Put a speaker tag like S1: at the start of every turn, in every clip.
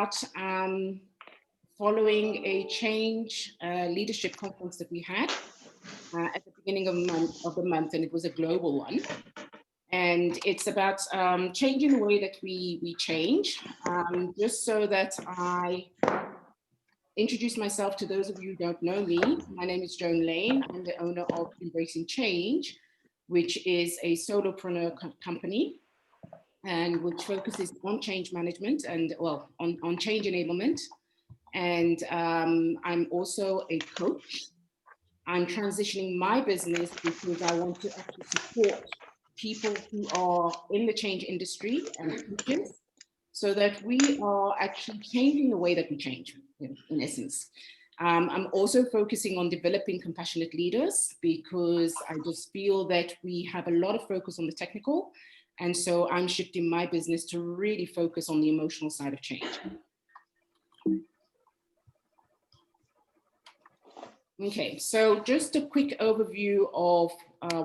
S1: about following a change leadership conference that we had at the beginning of the month, and it was a global one. And it's about changing the way that we change. Just so that I introduce myself to those of you who don't know me, my name is Joan Lane. I'm the owner of Embracing Change, which is a solopreneur company, and which focuses on change management and, well, on change enablement. And I'm also a coach. I'm transitioning my business because I want to actually support people who are in the change industry and coaches, so that we are actually changing the way that we change, in essence. I'm also focusing on developing compassionate leaders, because I just feel that we have a lot of focus on the technical. And so I'm shifting my business to really focus on the emotional side of change. Okay, so just a quick overview of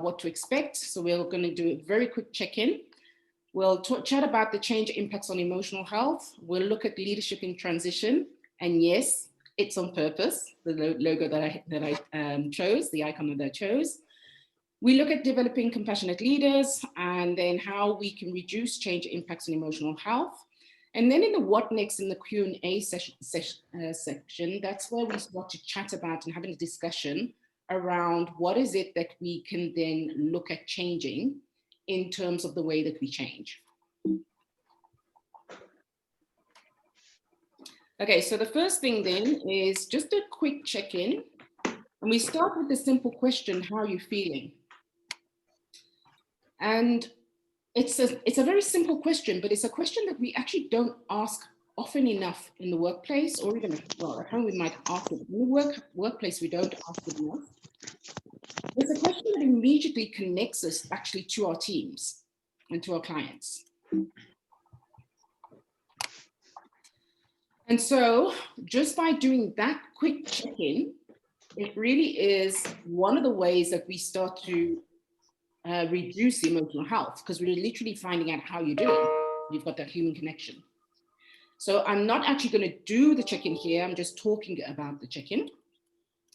S1: what to expect. So we're going to do a very quick check-in. We'll chat about the change impacts on emotional health. We'll look at leadership in transition. And yes, it's on purpose, the logo that I chose, the icon that I chose. We look at developing compassionate leaders, and then how we can reduce change impacts on emotional health. And then in the what next, in the Q&A section, that's where we start to chat about and having a discussion around what is it that we can then look at changing in terms of the way that we change. Okay, so the first thing then is just a quick check-in. And we start with the simple question, how are you feeling? And it's a very simple question, but it's a question that we actually don't ask often enough in the workplace, or even, well, at home we might ask it. In the workplace, we don't ask it enough. It's a question that immediately connects us actually to our teams and to our clients. And so just by doing that quick check-in, it really is one of the ways that we start to reduce emotional health, because we're literally finding out how you're doing. You've got that human connection. So I'm not actually going to do the check-in here. I'm just talking about the check-in.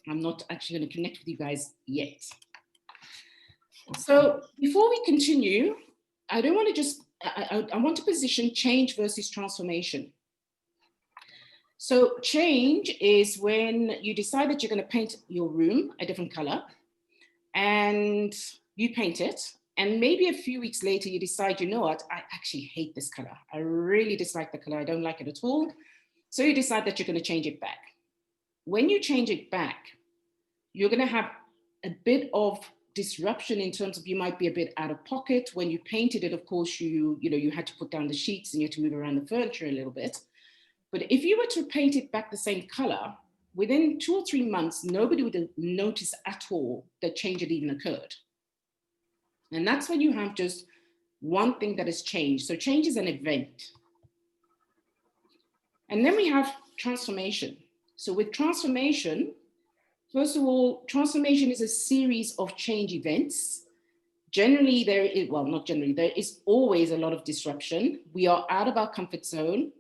S1: I'm not actually going to connect with you guys yet. So before we continue, I don't want to just, I want to position change versus transformation. So change is when you decide that you're going to paint your room a different color, and you paint it. And maybe a few weeks later, you decide, you know what, I actually hate this color. I really dislike the color. I don't like it at all. So you decide that you're going to change it back. When you change it back, you're going to have a bit of disruption in terms of, you might be a bit out of pocket. When you painted it, of course, you had to put down the sheets and you had to move around the furniture a little bit. But if you were to paint it back the same color, within 2 or 3 months, nobody would notice at all that change had even occurred. And that's when you have just one thing that has changed. So change is an event. And then we have transformation. So with transformation, first of all, transformation is a series of change events. Generally, there is always a lot of disruption. We are out of our comfort zone.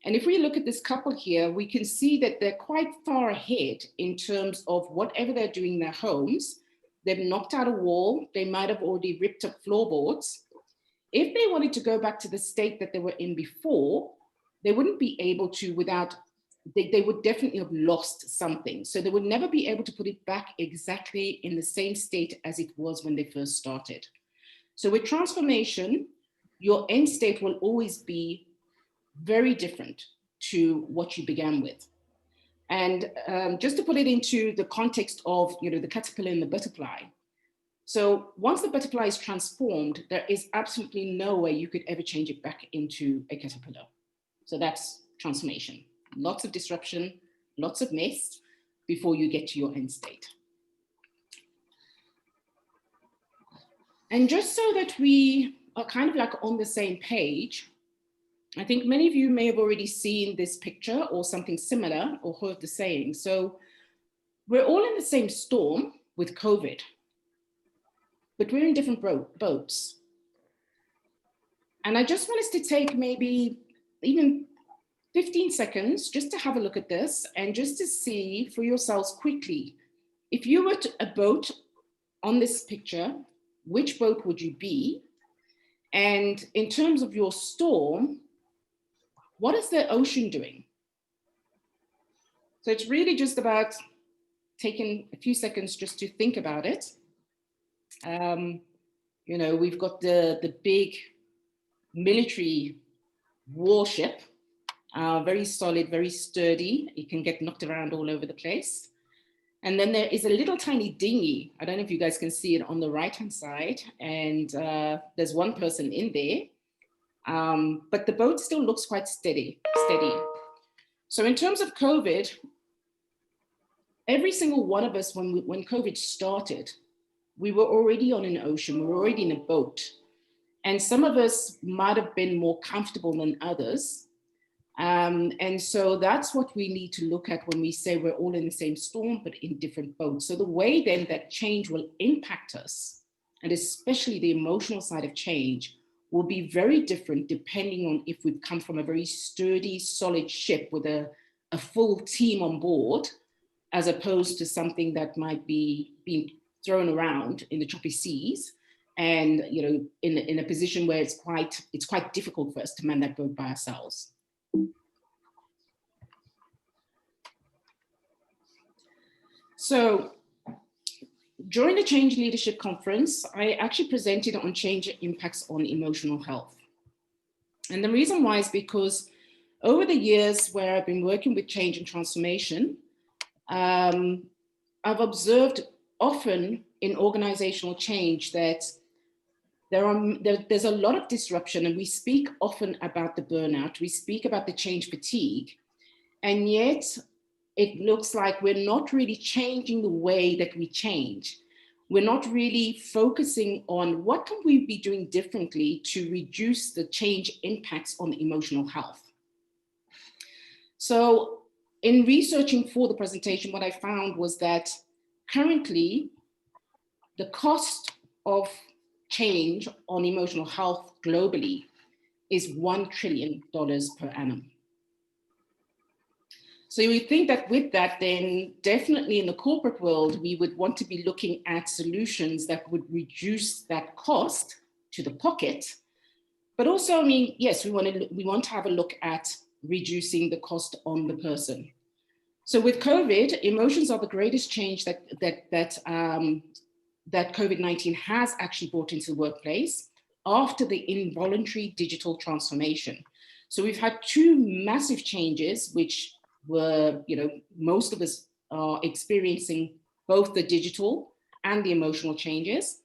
S1: And if we look at this couple here, we can see that they're quite far ahead in terms of whatever they're doing in their homes. They've knocked out a wall. They might have already ripped up floorboards. If they wanted to go back to the state that they were in before, they wouldn't be able to they would definitely have lost something. So they would never be able to put it back exactly in the same state as it was when they first started. So with transformation, your end state will always be very different to what you began with. And just to put it into the context of, the caterpillar and the butterfly. So once the butterfly is transformed, there is absolutely no way you could ever change it back into a caterpillar. So that's transformation. Lots of disruption, lots of mess before you get to your end state. And just so that we are kind of like on the same page, I think many of you may have already seen this picture or something similar or heard the saying. So we're all in the same storm with COVID, but we're in different boats. And I just want us to take maybe even 15 seconds just to have a look at this and just to see for yourselves quickly, if you were a boat on this picture, which boat would you be? And in terms of your storm, what is the ocean doing? So it's really just about taking a few seconds just to think about it. You know, we've got the big military warship, very solid, very sturdy. It can get knocked around all over the place. And then there is a little tiny dinghy. I don't know if you guys can see it on the right-hand side. And there's one person in there. But the boat still looks quite steady. So in terms of COVID, every single one of us, when COVID started, we were already on an ocean, we were already in a boat. And some of us might have been more comfortable than others. And so that's what we need to look at when we say we're all in the same storm, but in different boats. So the way then that change will impact us, and especially the emotional side of change, will be very different depending on if we've come from a very sturdy, solid ship with a full team on board, as opposed to something that might be being thrown around in the choppy seas, and you know, in a position where it's quite difficult for us to man that boat by ourselves. So during the Change Leadership Conference, I actually presented on change impacts on emotional health. And the reason why is because over the years where I've been working with change and transformation, I've observed often in organizational change that there's a lot of disruption, and we speak often about the burnout, we speak about the change fatigue, and yet it looks like we're not really changing the way that we change. We're not really focusing on what can we be doing differently to reduce the change impacts on emotional health. So in researching for the presentation, what I found was that currently the cost of change on emotional health globally is $1 trillion per annum. So you would think that with that, then definitely in the corporate world, we would want to be looking at solutions that would reduce that cost to the pocket. But also, I mean, yes, we want to have a look at reducing the cost on the person. So with COVID, emotions are the greatest change that COVID-19 has actually brought into the workplace after the involuntary digital transformation. So we've had two massive changes, which were, you know, most of us are experiencing both the digital and the emotional changes.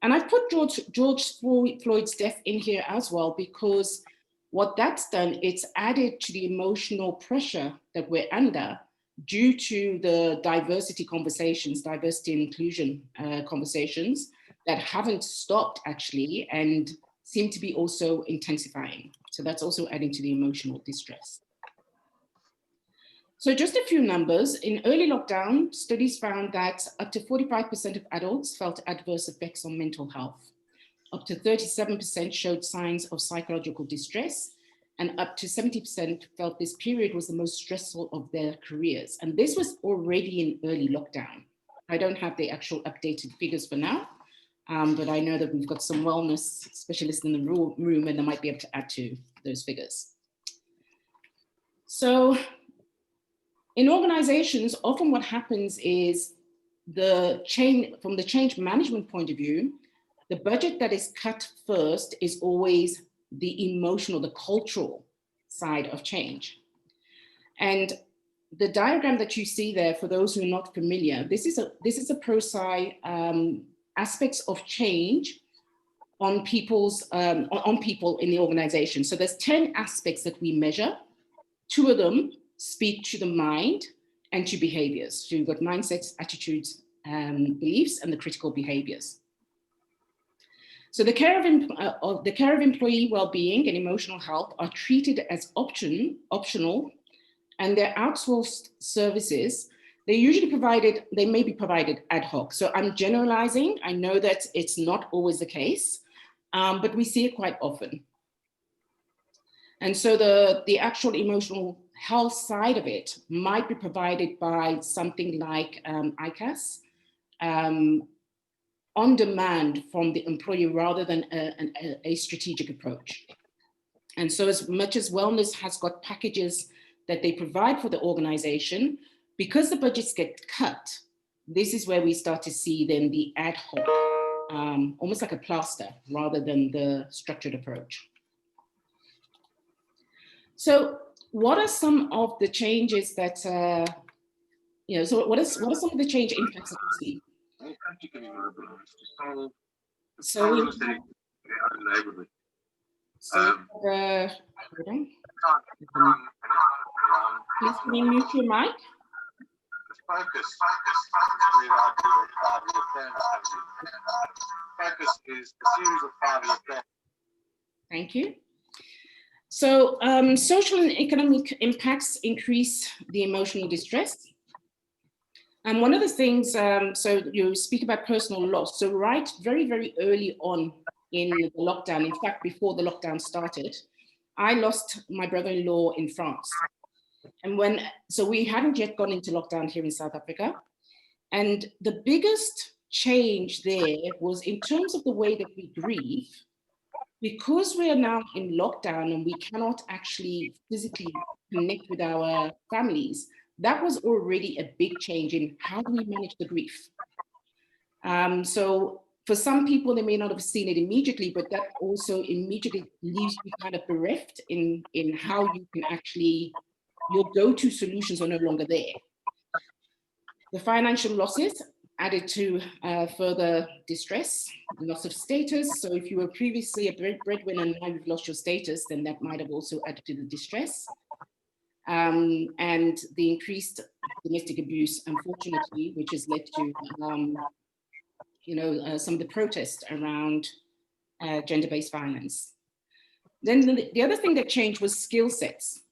S1: And I've put George Floyd's death in here as well, because what that's done, it's added to the emotional pressure that we're under due to the diversity conversations, diversity and inclusion conversations that haven't stopped actually, and seem to be also intensifying. So that's also adding to the emotional distress. So just a few numbers. In early lockdown, studies found that up to 45% of adults felt adverse effects on mental health. Up to 37% showed signs of psychological distress, and up to 70% felt this period was the most stressful of their careers. And this was already in early lockdown. I don't have the actual updated figures for now, but I know that we've got some wellness specialists in the room and they might be able to add to those figures. So in organizations, often what happens is from the change management point of view, the budget that is cut first is always the emotional, the cultural side of change. And the diagram that you see there, for those who are not familiar, this is a ProSci aspects of change on people in the organization. So there's 10 aspects that we measure. 2 of them speak to the mind and to behaviors. So you've got mindsets, attitudes, beliefs, and the critical behaviors. So the care of employee well-being and emotional health are treated as optional, and their outsourced services, they may be provided ad hoc. So I'm generalizing. I know that it's not always the case, but we see it quite often. And so the actual emotional health side of it might be provided by something like ICAS, on demand from the employer rather than a strategic approach. And so as much as wellness has got packages that they provide for the organization, because the budgets get cut, this is where we start to see then the ad hoc, almost like a plaster rather than the structured approach. So what are some of the changes that, so what are some of the change impacts that we see? So, please can you mute your mic?
S2: Focus with our five-year plans. Focus is a series of five-year plans.
S1: Thank you. So social and economic impacts increase the emotional distress. And one of the things, so you speak about personal loss. So right, very, very early on in the lockdown, in fact, before the lockdown started, I lost my brother-in-law in France. And so we hadn't yet gone into lockdown here in South Africa. And the biggest change there was in terms of the way that we grieve, because we are now in lockdown and we cannot actually physically connect with our families. That was already a big change in how do we manage the grief. So for some people, they may not have seen it immediately, but that also immediately leaves you kind of bereft in how you can actually, your go-to solutions are no longer there. The financial losses added to further distress, loss of status. So if you were previously a breadwinner and now you've lost your status, then that might have also added to the distress. And the increased domestic abuse, unfortunately, which has led to, some of the protests around gender-based violence. Then the other thing that changed was skill sets.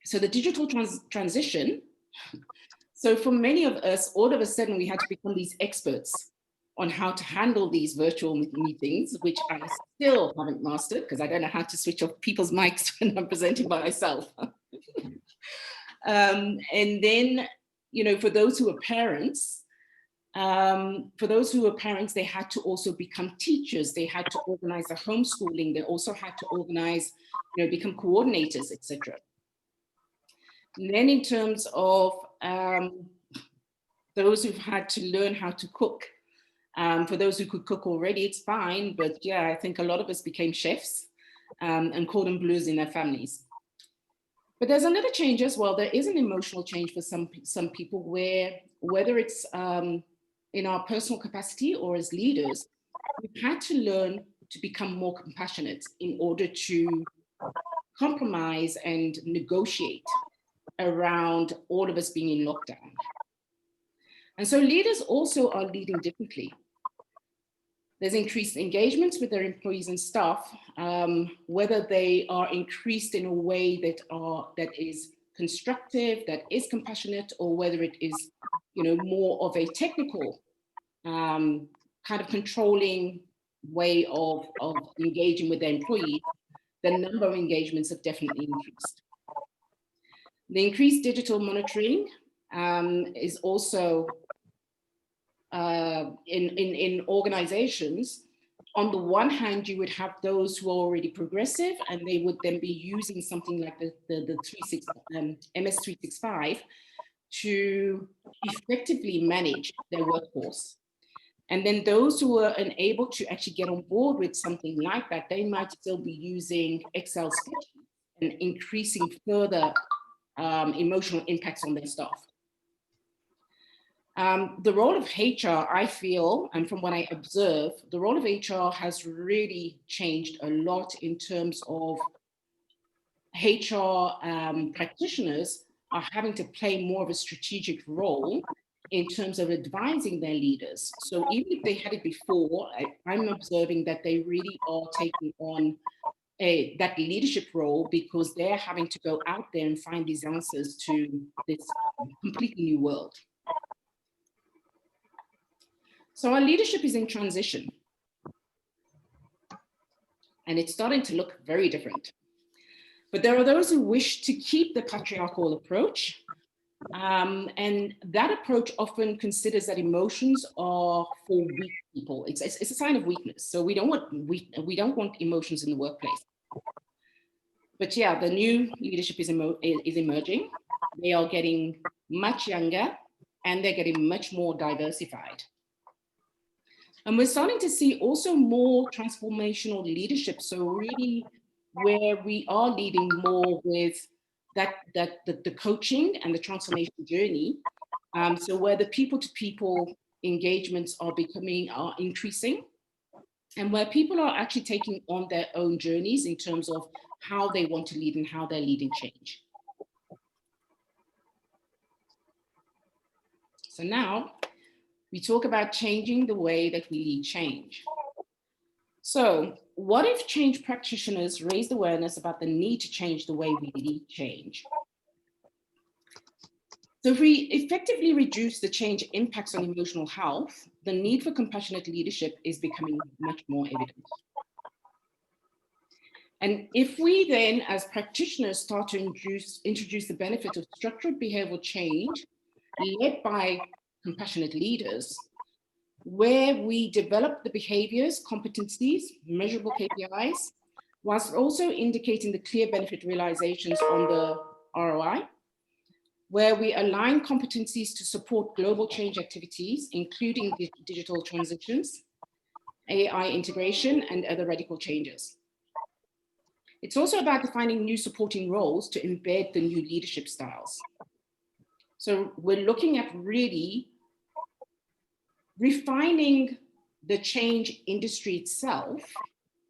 S1: So the digital transition. So for many of us, all of a sudden we had to become these experts on how to handle these virtual meetings, which I still haven't mastered because I don't know how to switch off people's mics when I'm presenting by myself. And then, for those who are parents, they had to also become teachers. They had to organize the homeschooling. They also had to organize, become coordinators, etc. Then in terms of those who've had to learn how to cook, for those who could cook already, it's fine. But yeah, I think a lot of us became chefs and cordon bleus in their families. But there's another change as well. There is an emotional change for some people where, whether it's in our personal capacity or as leaders, we've had to learn to become more compassionate in order to compromise and negotiate around all of us being in lockdown. And so leaders also are leading differently. There's increased engagements with their employees and staff, whether they are increased in a way that is constructive, that is compassionate, or whether it is, more of a technical kind of controlling way of engaging with their employees. The number of engagements have definitely increased. The increased digital monitoring is also in organizations. On the one hand, you would have those who are already progressive, and they would then be using something like the MS365 to effectively manage their workforce. And then those who are unable to actually get on board with something like that, they might still be using Excel spreadsheets and increasing further emotional impacts on their staff. The role of HR, I feel, and from what I observe, the role of HR has really changed a lot in terms of HR practitioners are having to play more of a strategic role in terms of advising their leaders. So even if they had it before, I'm observing that they really are taking on that leadership role because they're having to go out there and find these answers to this completely new world. So our leadership is in transition. And it's starting to look very different. But there are those who wish to keep the patriarchal approach. And that approach often considers that emotions are for weak people. It's a sign of weakness. So we don't want emotions in the workplace. But yeah, the new leadership is emerging. They are getting much younger and they're getting much more diversified. And we're starting to see also more transformational leadership. So really where we are leading more with the coaching and the transformation journey. So where the people-to-people engagements are increasing, and where people are actually taking on their own journeys in terms of how they want to lead and how they're leading change. So now we talk about changing the way that we lead change. So what if change practitioners raised awareness about the need to change the way we lead change? So if we effectively reduce the change impacts on emotional health, the need for compassionate leadership is becoming much more evident. And if we then, as practitioners, start to introduce the benefit of structured behavioral change led by compassionate leaders, where we develop the behaviors, competencies, measurable KPIs, whilst also indicating the clear benefit realizations on the ROI, where we align competencies to support global change activities, including digital transitions, AI integration, and other radical changes. It's also about defining new supporting roles to embed the new leadership styles. So we're looking at really refining the change industry itself,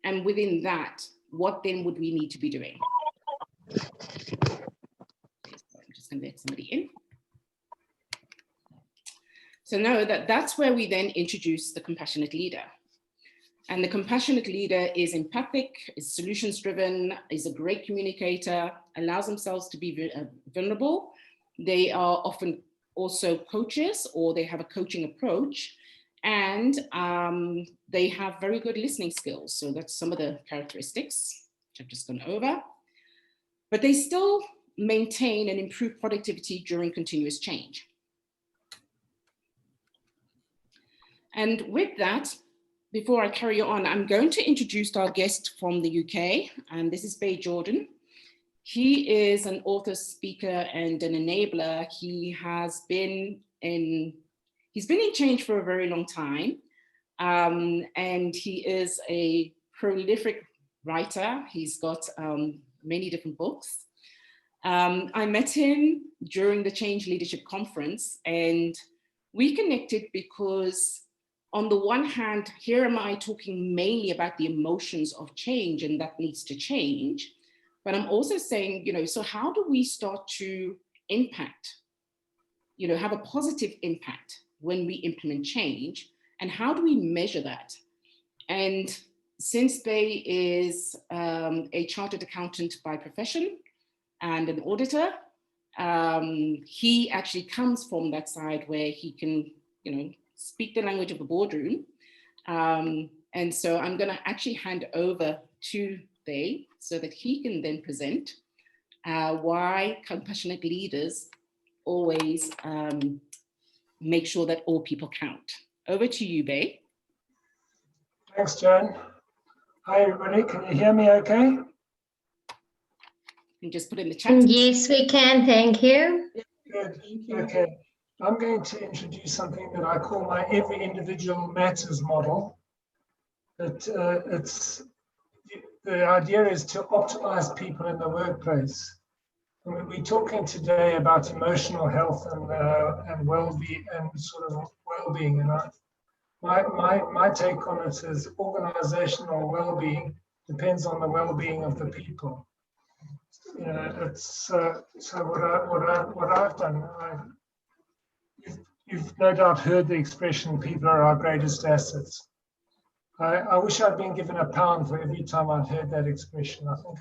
S1: and within that, what then would we need to be doing? Okay, so I'm just going to let somebody in. So now that's where we then introduce the compassionate leader. And the compassionate leader is empathic, is solutions driven, is a great communicator, allows themselves to be vulnerable. They are often also coaches, or they have a coaching approach, and they have very good listening skills. So that's some of the characteristics which I've just gone over. But they still maintain and improve productivity during continuous change. And with that, before I carry on, I'm going to introduce our guest from the UK, and this is Bay Jordan. He is an author, speaker, and an enabler. He's been in change for a very long time, and he is a prolific writer. He's got many different books. I met him during the Change Leadership Conference, and we connected because on the one hand, here am I talking mainly about the emotions of change and that needs to change. But I'm also saying, so how do we start to impact, have a positive impact when we implement change, and how do we measure that? And since Bay is a chartered accountant by profession and an auditor, he actually comes from that side where he can, speak the language of the boardroom. And so I'm going to actually hand over to Bay so that he can then present why compassionate leaders always make sure that all people count. Over to you, Bay.
S3: Thanks, Joan. Hi, everybody. Can you hear me okay?
S1: You can just put in the chat.
S4: Yes, we can. Thank you.
S3: Good. Okay. I'm going to introduce something that I call my every individual matters model. The idea is to optimize people in the workplace. We're talking today about emotional health and well-being and sort of well-being. And my take on it is organizational well-being depends on the well-being of the people. It's so what I've done. You've no doubt heard the expression, people are our greatest assets. I wish I'd been given £1 for every time I'd heard that expression. I think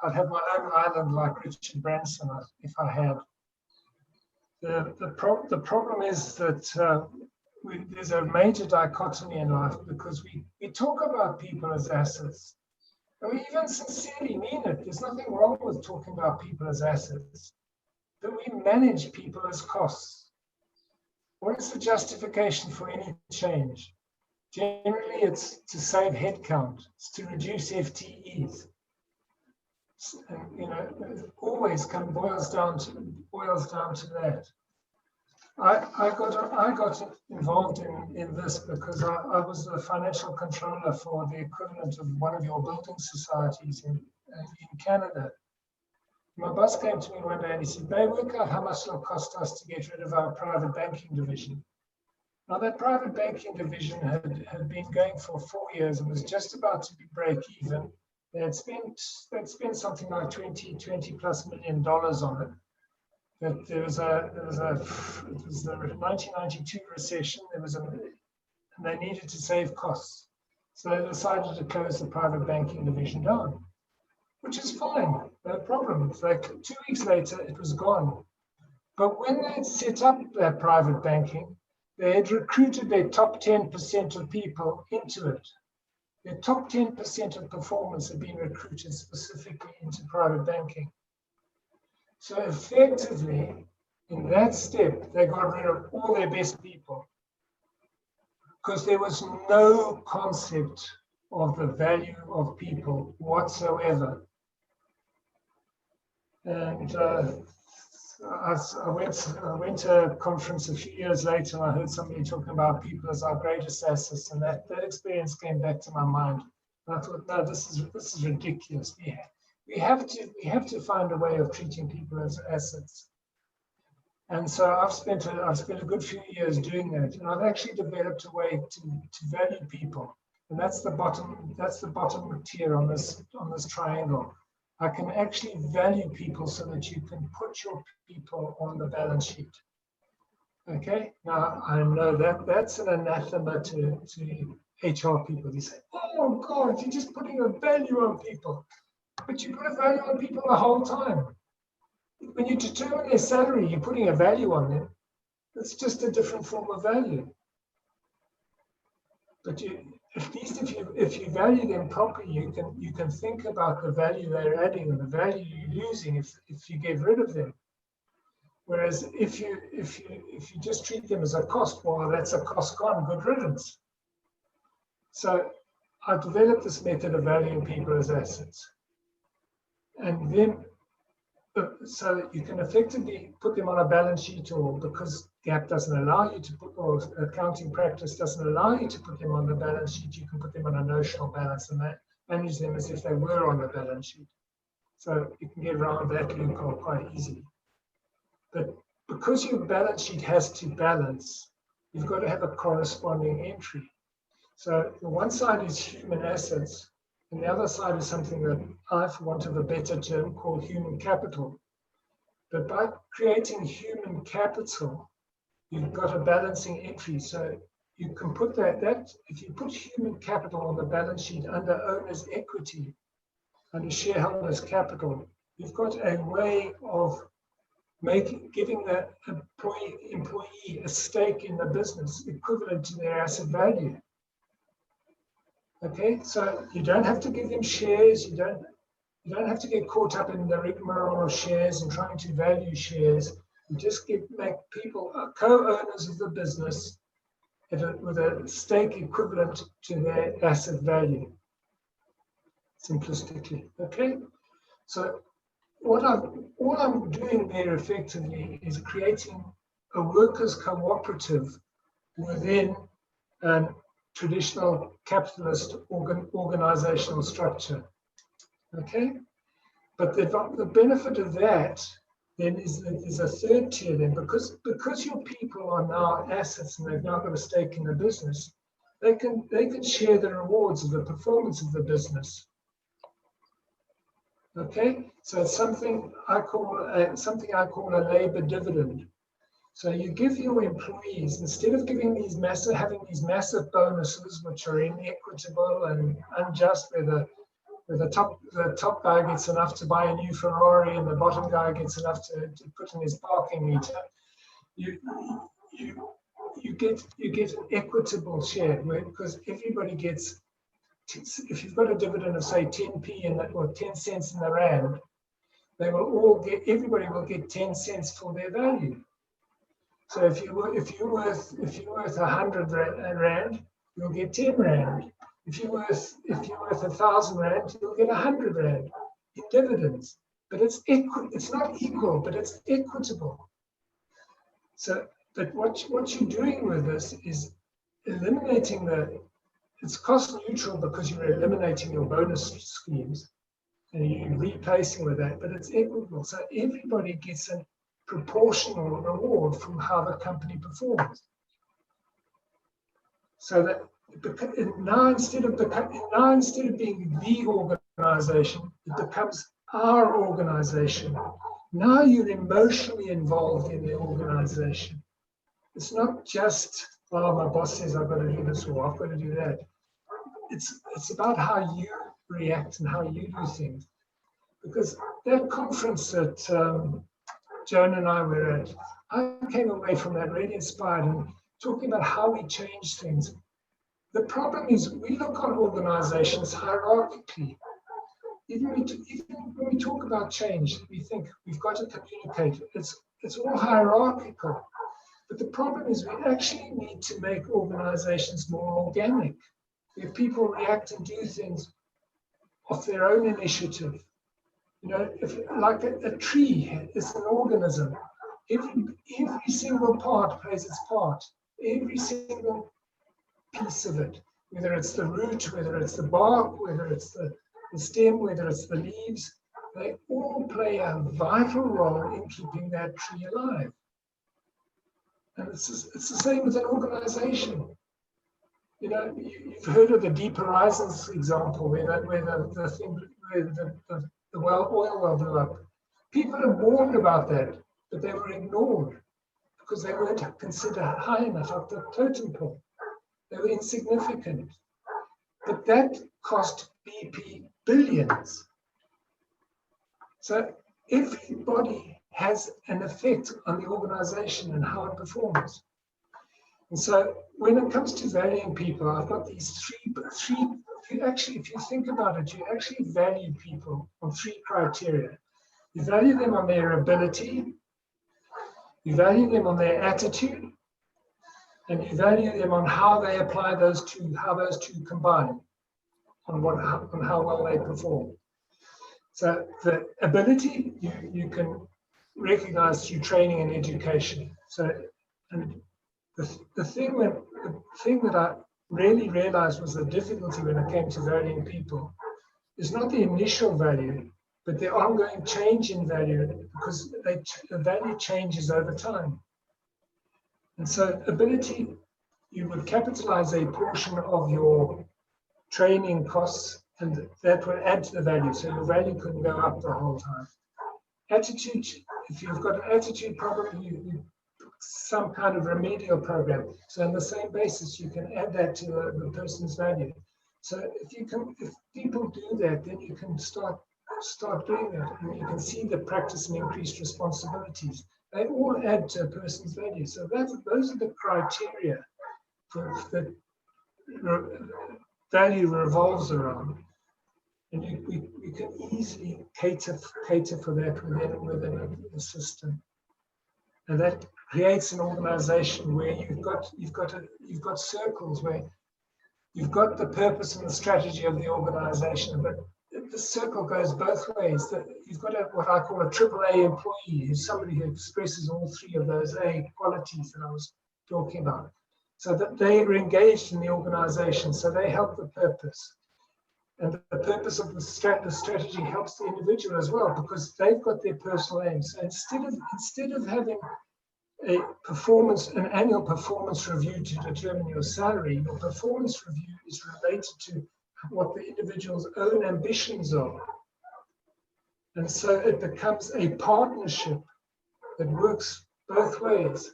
S3: I'd have my own island like Richard Branson if I had. The problem is that there's a major dichotomy in life because we talk about people as assets, And we even sincerely mean it. There's nothing wrong with talking about people as assets, but we manage people as costs. What is the justification for any change? Generally, it's to save headcount, it's to reduce FTEs. And, it always boils down to that. I got involved in this because I was the financial controller for the equivalent of one of your building societies in Canada. My boss came to me one day and he said, "Babe, work out how much it'll cost us to get rid of our private banking division." Now, that private banking division had been going for 4 years and was just about to break even. They had spent something like $20 plus million on it. But it was the 1992 recession. And they needed to save costs, so they decided to close the private banking division down, which is fine, no problem. Like 2 weeks later, it was gone. But when they had set up that private banking, they had recruited their top 10% of people into it. Their top 10% of performers had been recruited specifically into private banking. So effectively, in that step, they got rid of all their best people because there was no concept of the value of people whatsoever. And I went to a conference a few years later and I heard somebody talking about people as our greatest assets, and that experience came back to my mind. And I thought, no, this is ridiculous. We have to find a way of treating people as assets. And so I've spent a good few years doing that, and I've actually developed a way to value people, and that's the bottom tier on this triangle. I can actually value people so that you can put your people on the balance sheet. Okay, now I know that's an anathema to HR people. They say, "Oh God, you're just putting a value on people," but you put a value on people the whole time. When you determine their salary, you're putting a value on them. It's just a different form of value. But at least if you value them properly, you can think about the value they're adding and the value you're losing if you get rid of them. Whereas if you just treat them as a cost, well, that's a cost gone, good riddance. So I developed this method of valuing people as assets, and then so that you can effectively put them on a balance sheet, or because GAAP doesn't allow you to put, or accounting practice doesn't allow you to put them on the balance sheet, you can put them on a notional balance and manage them as if they were on the balance sheet. So you can get around that loophole quite easily. But because your balance sheet has to balance, you've got to have a corresponding entry. So the one side is human assets, and the other side is something that I, for want of a better term, call human capital. But by creating human capital, you've got a balancing entry. So you can put that if you put human capital on the balance sheet under owner's equity, under shareholders' capital, you've got a way of giving the employee a stake in the business equivalent to their asset value. Okay, so you don't have to give them shares. You don't have to get caught up in the rigmarole of shares and trying to value shares. You just make people co-owners of the business with a stake equivalent to their asset value, simplistically. Okay, so all I'm doing there effectively is creating a workers' cooperative within traditional capitalist organizational structure. Okay, but the benefit of that then is that there's a third tier then, because your people are now assets and they've now got a stake in the business, they can share the rewards of the performance of the business. Okay, so it's something I call a labor dividend. So you give your employees, instead of having these massive bonuses which are inequitable and unjust, where the top guy gets enough to buy a new Ferrari and the bottom guy gets enough to put in his parking meter, you get an equitable share, because everybody gets if you've got a dividend of say 10p in that, or 10 cents in the rand, they will all get, everybody will get 10 cents for their value. So if you're worth 100 rand, you'll get 10 rand. If you're worth 1,000 rand, you'll get 100 rand in dividends. But it's not equal, but it's equitable. So, but what you're doing with this is eliminating it's cost neutral because you're eliminating your bonus schemes and you're replacing with that, but it's equitable. So everybody gets a proportional reward from how the company performs. So that now instead of being the organization, it becomes our organization. Now you're emotionally involved in the organization. It's not just, oh, my boss says I've got to do this or I've got to do that. It's about how you react and how you do things. Because that conference that Joan and I were at, I came away from that really inspired and talking about how we change things. The problem is we look on organizations hierarchically. Even when we talk about change, we think we've got to communicate. It's all hierarchical. But the problem is we actually need to make organizations more organic, where people react and do things of their own initiative. You know, like a tree is an organism. Every single part plays its part. Every single piece of it, whether it's the root, whether it's the bark, whether it's the stem, whether it's the leaves, they all play a vital role in keeping that tree alive. And it's the same with an organization. You know, you've heard of the Deep Horizons example, where the oil well blew up. People have warned about that, but they were ignored because they weren't considered high enough up the totem pole. They were insignificant. But that cost BP billions. So everybody has an effect on the organization and how it performs. And so when it comes to valuing people, I've got these three, if you think about it, you actually value people on three criteria. You value them on their ability, you value them on their attitude, and you value them on how they apply those two, how those two combine, on how well they perform. So the ability you can recognize through training and education. So, and the thing that I really realized was the difficulty when it came to valuing people is not the initial value, but the ongoing change in value, because the value changes over time. And so ability, you would capitalize a portion of your training costs, and that will add to the value. So your value couldn't go up the whole time. Attitude, if you've got an attitude problem, you some kind of remedial program. So on the same basis, you can add that to the person's value. So if people do that, then you can start doing that, and you can see the practice and increased responsibilities. They all add to a person's value. So those are the criteria that value revolves around. And we can easily cater for that within a system. And that creates an organization where you've got circles where you've got the purpose and the strategy of the organization, but the circle goes both ways. You've got what I call a AAA employee, who's somebody who expresses all three of those A qualities that I was talking about. So that they are engaged in the organization, so they help the purpose. And the purpose of the strategy helps the individual as well, because they've got their personal aims. So instead of having an annual performance review to determine your salary, your performance review is related to what the individual's own ambitions are. And so it becomes a partnership that works both ways.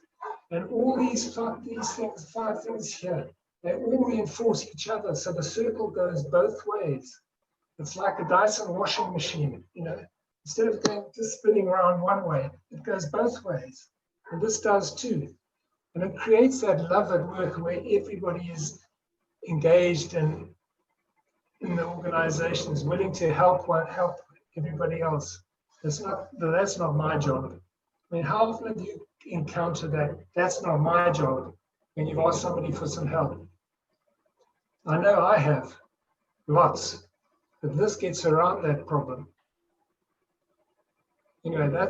S3: And all these five things here, they all reinforce each other. So the circle goes both ways. It's like a Dyson washing machine, you know. Instead of just spinning around one way, it goes both ways. And this does too. And it creates that love at work where everybody is engaged and in the organization is willing to help everybody else. That's not my job. I mean, how often have you encountered that? That's not my job when you've asked somebody for some help. I know I have, lots, but this gets around that problem. You know, I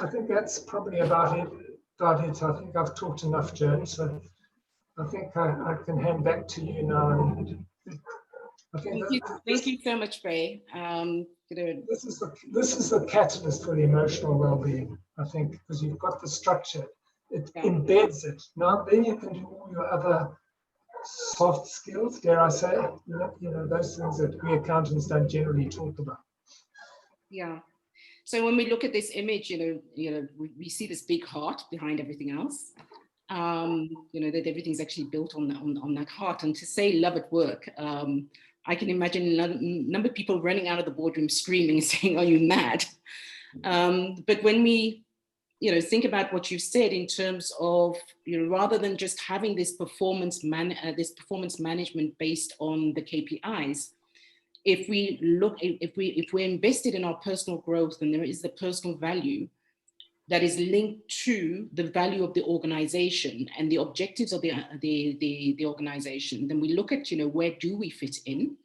S3: think that's probably about it. I think I've talked enough, Joan, so I think I can hand back to you now. And I think
S1: Thank you so much, Ray.
S3: This is the catalyst for the emotional well-being, I think, because you've got the structure. It embeds it. Now then you can do all your other soft skills, dare I say, those things that we accountants don't generally talk about.
S1: Yeah. So when we look at this image, we see this big heart behind everything else. That everything's actually built on that heart. And to say love at work, I can imagine a number of people running out of the boardroom screaming and saying, "Are you mad?" But when we, think about what you said in terms of, rather than just having this performance management based on the KPIs, if we're invested in our personal growth, and there is the personal value that is linked to the value of the organization and the objectives of the organization, then we look at, where do we fit in?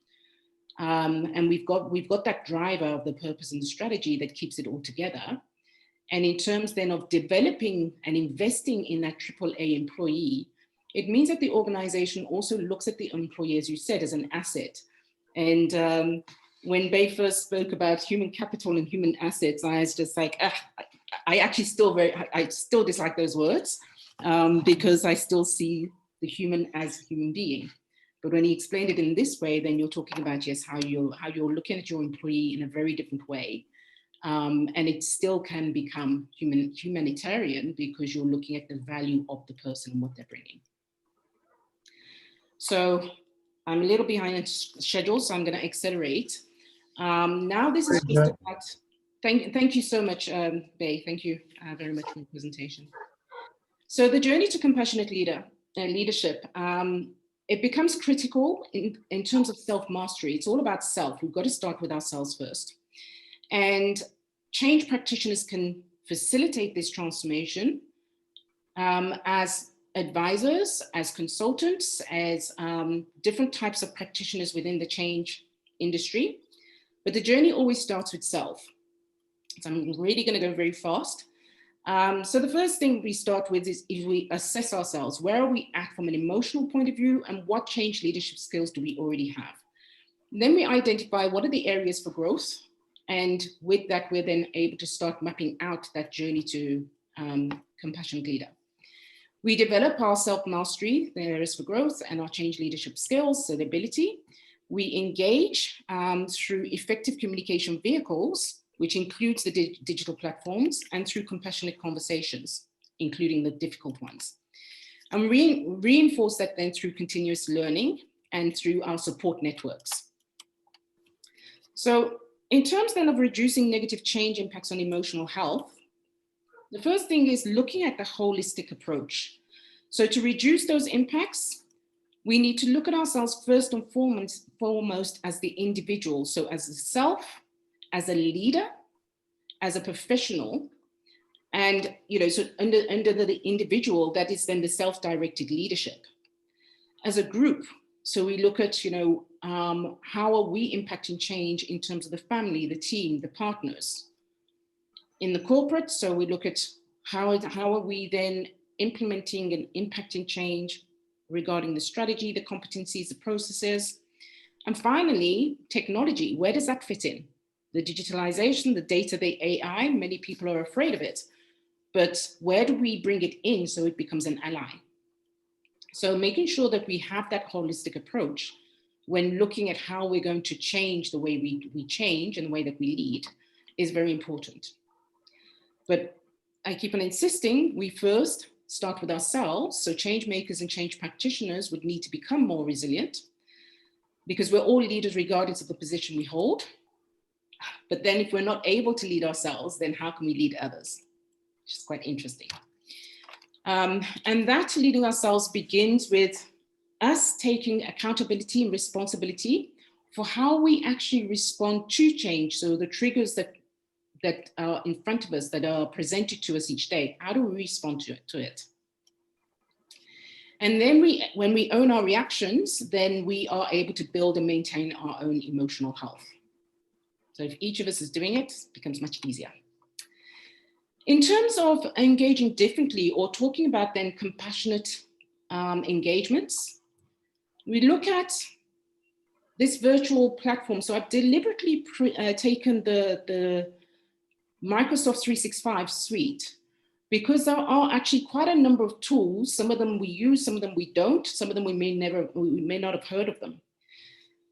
S1: And we've got that driver of the purpose and the strategy that keeps it all together. And in terms then of developing and investing in that AAA employee, it means that the organization also looks at the employee, as you said, as an asset. And when Bay first spoke about human capital and human assets, I was just like, I actually I still dislike those words because I still see the human as human being. But when he explained it in this way, then you're talking about, yes, how you're looking at your employee in a very different way. And it still can become humanitarian because you're looking at the value of the person and what they're bringing. So I'm a little behind in schedule, so I'm going to accelerate. Now this is just about, thank you so much, Bay. Thank you very much for the presentation. So the journey to compassionate leadership, it becomes critical in terms of self-mastery. It's all about self. We've got to start with ourselves first. And change practitioners can facilitate this transformation as advisors, as consultants, as different types of practitioners within the change industry. But the journey always starts with self. So I'm really going to go very fast. So the first thing we start with is if we assess ourselves, where are we at from an emotional point of view, and what change leadership skills do we already have? Then we identify what are the areas for growth. And with that, we're then able to start mapping out that journey to compassionate leader. We develop our self-mastery, the areas for growth, and our change leadership skills, so the ability. We engage through effective communication vehicles, which includes the digital platforms, and through compassionate conversations, including the difficult ones. And reinforce that then through continuous learning and through our support networks. So in terms then of reducing negative change impacts on emotional health, the first thing is looking at the holistic approach. So to reduce those impacts, we need to look at ourselves first and foremost as the individual. So as a self, as a leader, as a professional, and so under the individual, that is then the self-directed leadership. As a group, so we look at how are we impacting change in terms of the family, the team, the partners. In the corporate, so we look at how are we then implementing and impacting change regarding the strategy, the competencies, the processes. And finally, technology, where does that fit in? The digitalization, the data, the AI, many people are afraid of it, but where do we bring it in so it becomes an ally? So making sure that we have that holistic approach when looking at how we're going to change the way we change and the way that we lead is very important. But I keep on insisting, we first start with ourselves. So change makers and change practitioners would need to become more resilient because we're all leaders regardless of the position we hold. But then if we're not able to lead ourselves, then how can we lead others? Which is quite interesting. And that leading ourselves begins with us taking accountability and responsibility for how we actually respond to change. So the triggers that are in front of us, that are presented to us each day, how do we respond to it? And then when we own our reactions, then we are able to build and maintain our own emotional health. So if each of us is doing it, it becomes much easier. In terms of engaging differently or talking about then compassionate engagements, we look at this virtual platform. So I've deliberately taken the Microsoft 365 suite, because there are actually quite a number of tools. Some of them we use, some of them we don't, some of them we may not have heard of them.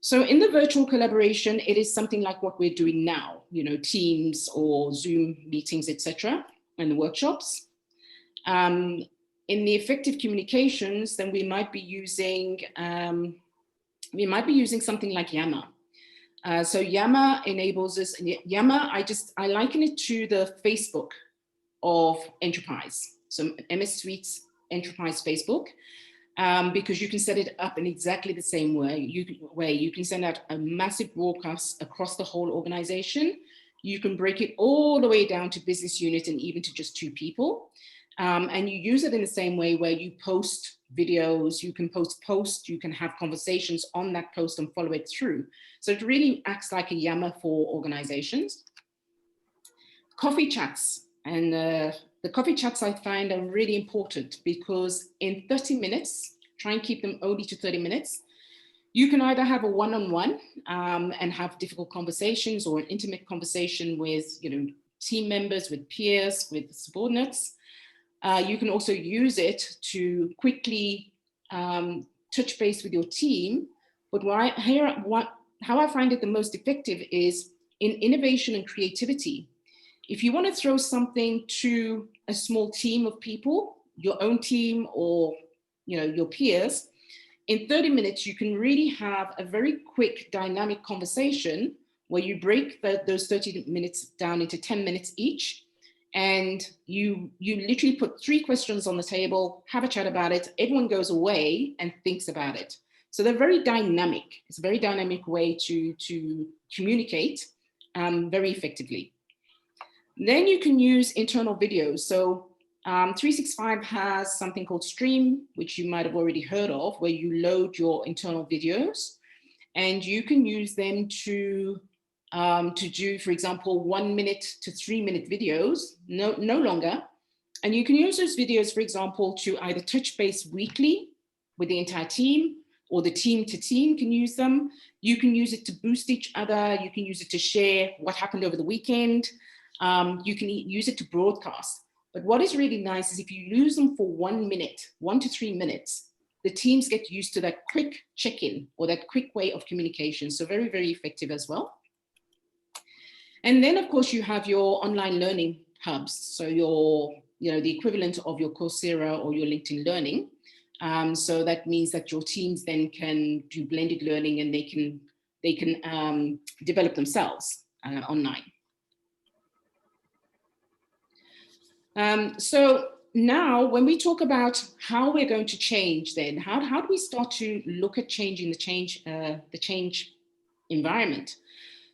S1: So in the virtual collaboration, it is something like what we're doing now, you know, Teams or Zoom meetings, etc., and workshops. In the effective communications, then we might be using something like Yammer. So Yammer enables us. Yammer, I liken it to the Facebook of enterprise. So MS Suite's enterprise Facebook, because you can set it up in exactly the same way. You can send out a massive broadcast across the whole organization. You can break it all the way down to business unit and even to just 2 people. And you use it in the same way where you post videos, you can post posts, you can have conversations on that post and follow it through. So it really acts like a Yammer for organizations. Coffee chats. And the coffee chats I find are really important, because in 30 minutes, try and keep them only to 30 minutes, you can either have a one-on-one and have difficult conversations, or an intimate conversation with, you know, team members, with peers, with subordinates. You can also use it to quickly touch base with your team. But how I find it the most effective is in innovation and creativity. If you want to throw something to a small team of people, your own team or, you know, your peers, in 30 minutes, you can really have a very quick dynamic conversation where you break those 30 minutes down into 10 minutes each. And you literally put 3 questions on the table, have a chat about it. Everyone goes away and thinks about it. So they're very dynamic. It's a very dynamic way to communicate very effectively. Then you can use internal videos. So 365 has something called Stream, which you might have already heard of, where you load your internal videos, and you can use them to do, for example, 1 minute to 3 minute videos, no longer. And you can use those videos, for example, to either touch base weekly with the entire team, or the team to team can use them. You can use it to boost each other. You can use it to share what happened over the weekend. You can use it to broadcast. But what is really nice is if you use them for 1 minute, 1 to 3 minutes, the teams get used to that quick check-in or that quick way of communication. So very, very effective as well. And then, of course, you have your online learning hubs. So the equivalent of your Coursera or your LinkedIn Learning. So that means that your teams then can do blended learning, and they can develop themselves online. So now when we talk about how we're going to change, then how do we start to look at changing the change environment?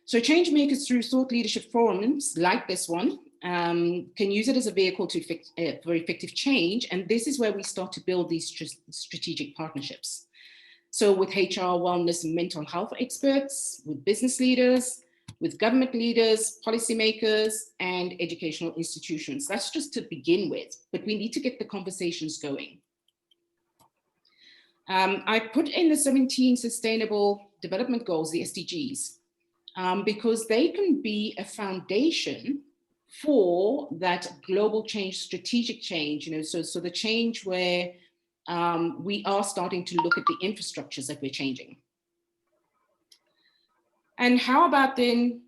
S1: So change makers, through thought leadership forums like this one, can use it as a vehicle for effective change. And this is where we start to build these strategic partnerships. So with HR, wellness, and mental health experts, with business leaders, with government leaders, policymakers, and educational institutions. That's just to begin with, but we need to get the conversations going. I put in the 17 Sustainable Development Goals, the SDGs, because they can be a foundation for that global change, strategic change, so the change where we are starting to look at the infrastructures that we're changing. And how about then,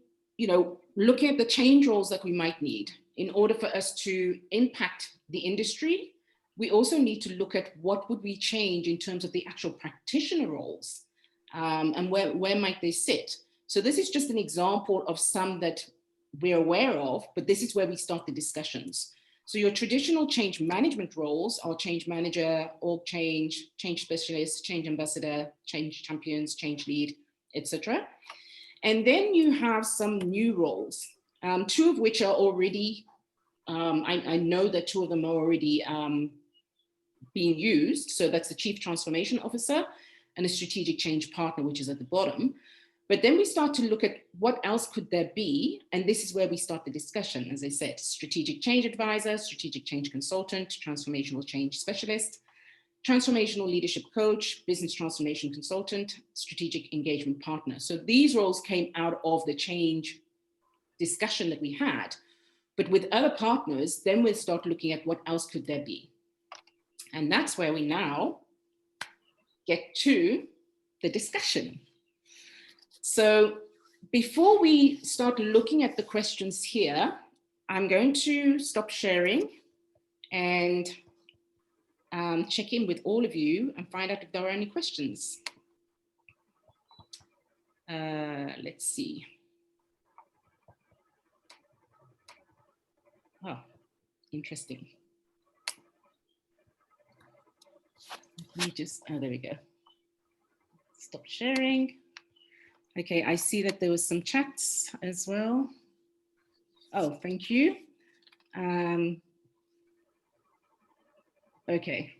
S1: looking at the change roles that we might need in order for us to impact the industry? We also need to look at what would we change in terms of the actual practitioner roles, and where might they sit? So this is just an example of some that we're aware of, but this is where we start the discussions. So your traditional change management roles are change manager, org change, change specialist, change ambassador, change champions, change lead, etc. And then you have some new roles, two of which are already, I know that two of them are already being used. So that's the Chief Transformation Officer and a Strategic Change Partner, which is at the bottom. But then we start to look at what else could there be? And this is where we start the discussion, as I said, Strategic Change Advisor, Strategic Change Consultant, Transformational Change Specialist, Transformational Leadership Coach, Business Transformation Consultant, Strategic Engagement Partner. So these roles came out of the change discussion that we had. But with other partners, then we'll start looking at what else could there be. And that's where we now get to the discussion. So before we start looking at the questions here, I'm going to stop sharing and check in with all of you and find out if there are any questions. Let's see. Oh, interesting. Let me just, oh, there we go. Stop sharing. Okay, I see that there was some chats as well. Oh, thank you. Okay.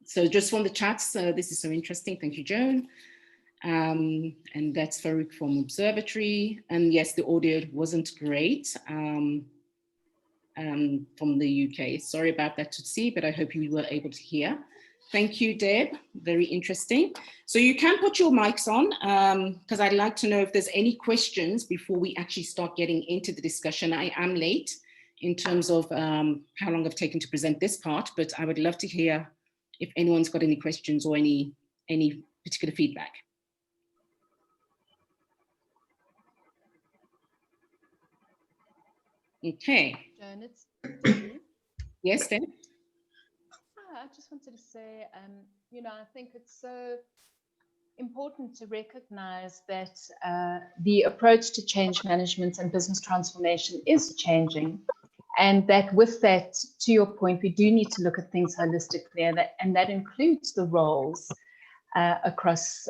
S1: So just from the chats, this is so interesting. Thank you, Joan. And that's Farouk from Observatory. And yes, the audio wasn't great from the UK. Sorry about that to see, but I hope you were able to hear. Thank you, Deb. Very interesting. So you can put your mics on because I'd like to know if there's any questions before we actually start getting into the discussion. I am late in terms of how long I've taken to present this part, but I would love to hear if anyone's got any questions or any particular feedback. Okay.
S5: Joan, it's
S1: Yes, Deb?
S5: I just wanted to say, you know, I think it's so important to recognize that the approach to change management and business transformation is changing. And that with that, to your point, we do need to look at things holistically, and that includes the roles across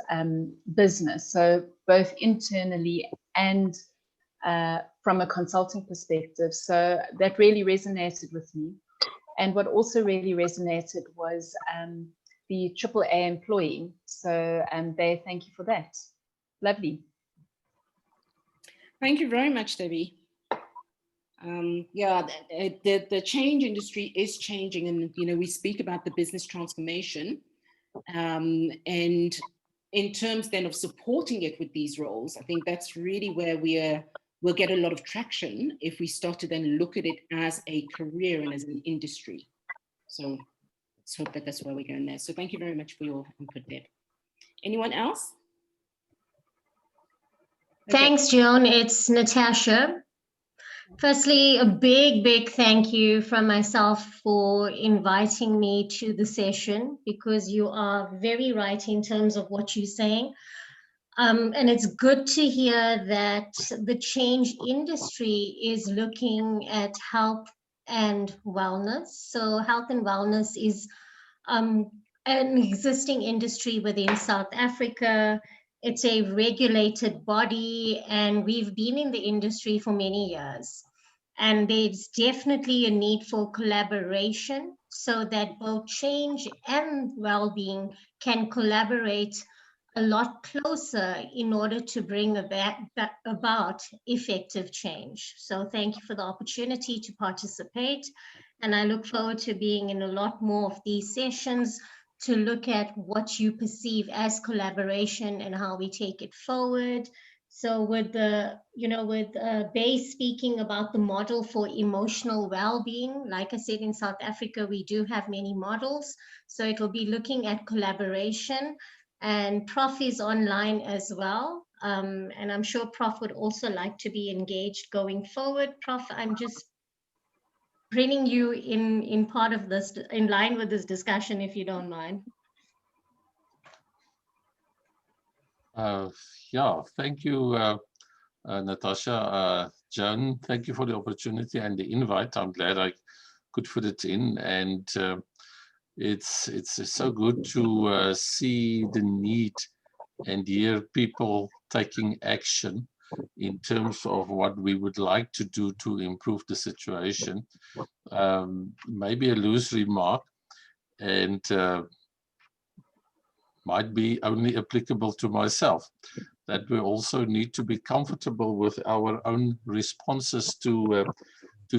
S5: business. So both internally and from a consulting perspective. So that really resonated with me. And what also really resonated was the AAA employee. So they thank you for that. Lovely.
S1: Thank you very much, Debbie. Yeah, the change industry is changing, and you know, we speak about the business transformation, and in terms then of supporting it with these roles, I think that's really where we'll get a lot of traction if we start to then look at it as a career and as an industry. So let's hope that that's where we're going there. So thank you very much for your input, Deb. Anyone else? Okay.
S4: Thanks, Joan. It's Natasha. Firstly, a big thank you from myself for inviting me to the session, because you are very right in terms of what you're saying. And it's good to hear that the change industry is looking at health and wellness. So health and wellness is an existing industry within South Africa. It's a regulated body, and we've been in the industry for many years. And there's definitely a need for collaboration so that both change and well-being can collaborate a lot closer in order to bring about effective change. So thank you for the opportunity to participate. And I look forward to being in a lot more of these sessions to look at what you perceive as collaboration and how we take it forward. So with the, with Bay speaking about the model for emotional well-being, like I said, in South Africa, we do have many models. So it'll be looking at collaboration, and Prof is online as well. And I'm sure Prof would also like to be engaged going forward. Prof, I'm just bringing you in part of this, in line with this discussion, if you don't mind.
S6: Yeah, thank you Natasha, Joan, thank you for the opportunity and the invite. I'm glad I could fit it in, and it's so good to see the need and hear people taking action in terms of what we would like to do to improve the situation. Maybe a loose remark, and might be only applicable to myself, that we also need to be comfortable with our own responses to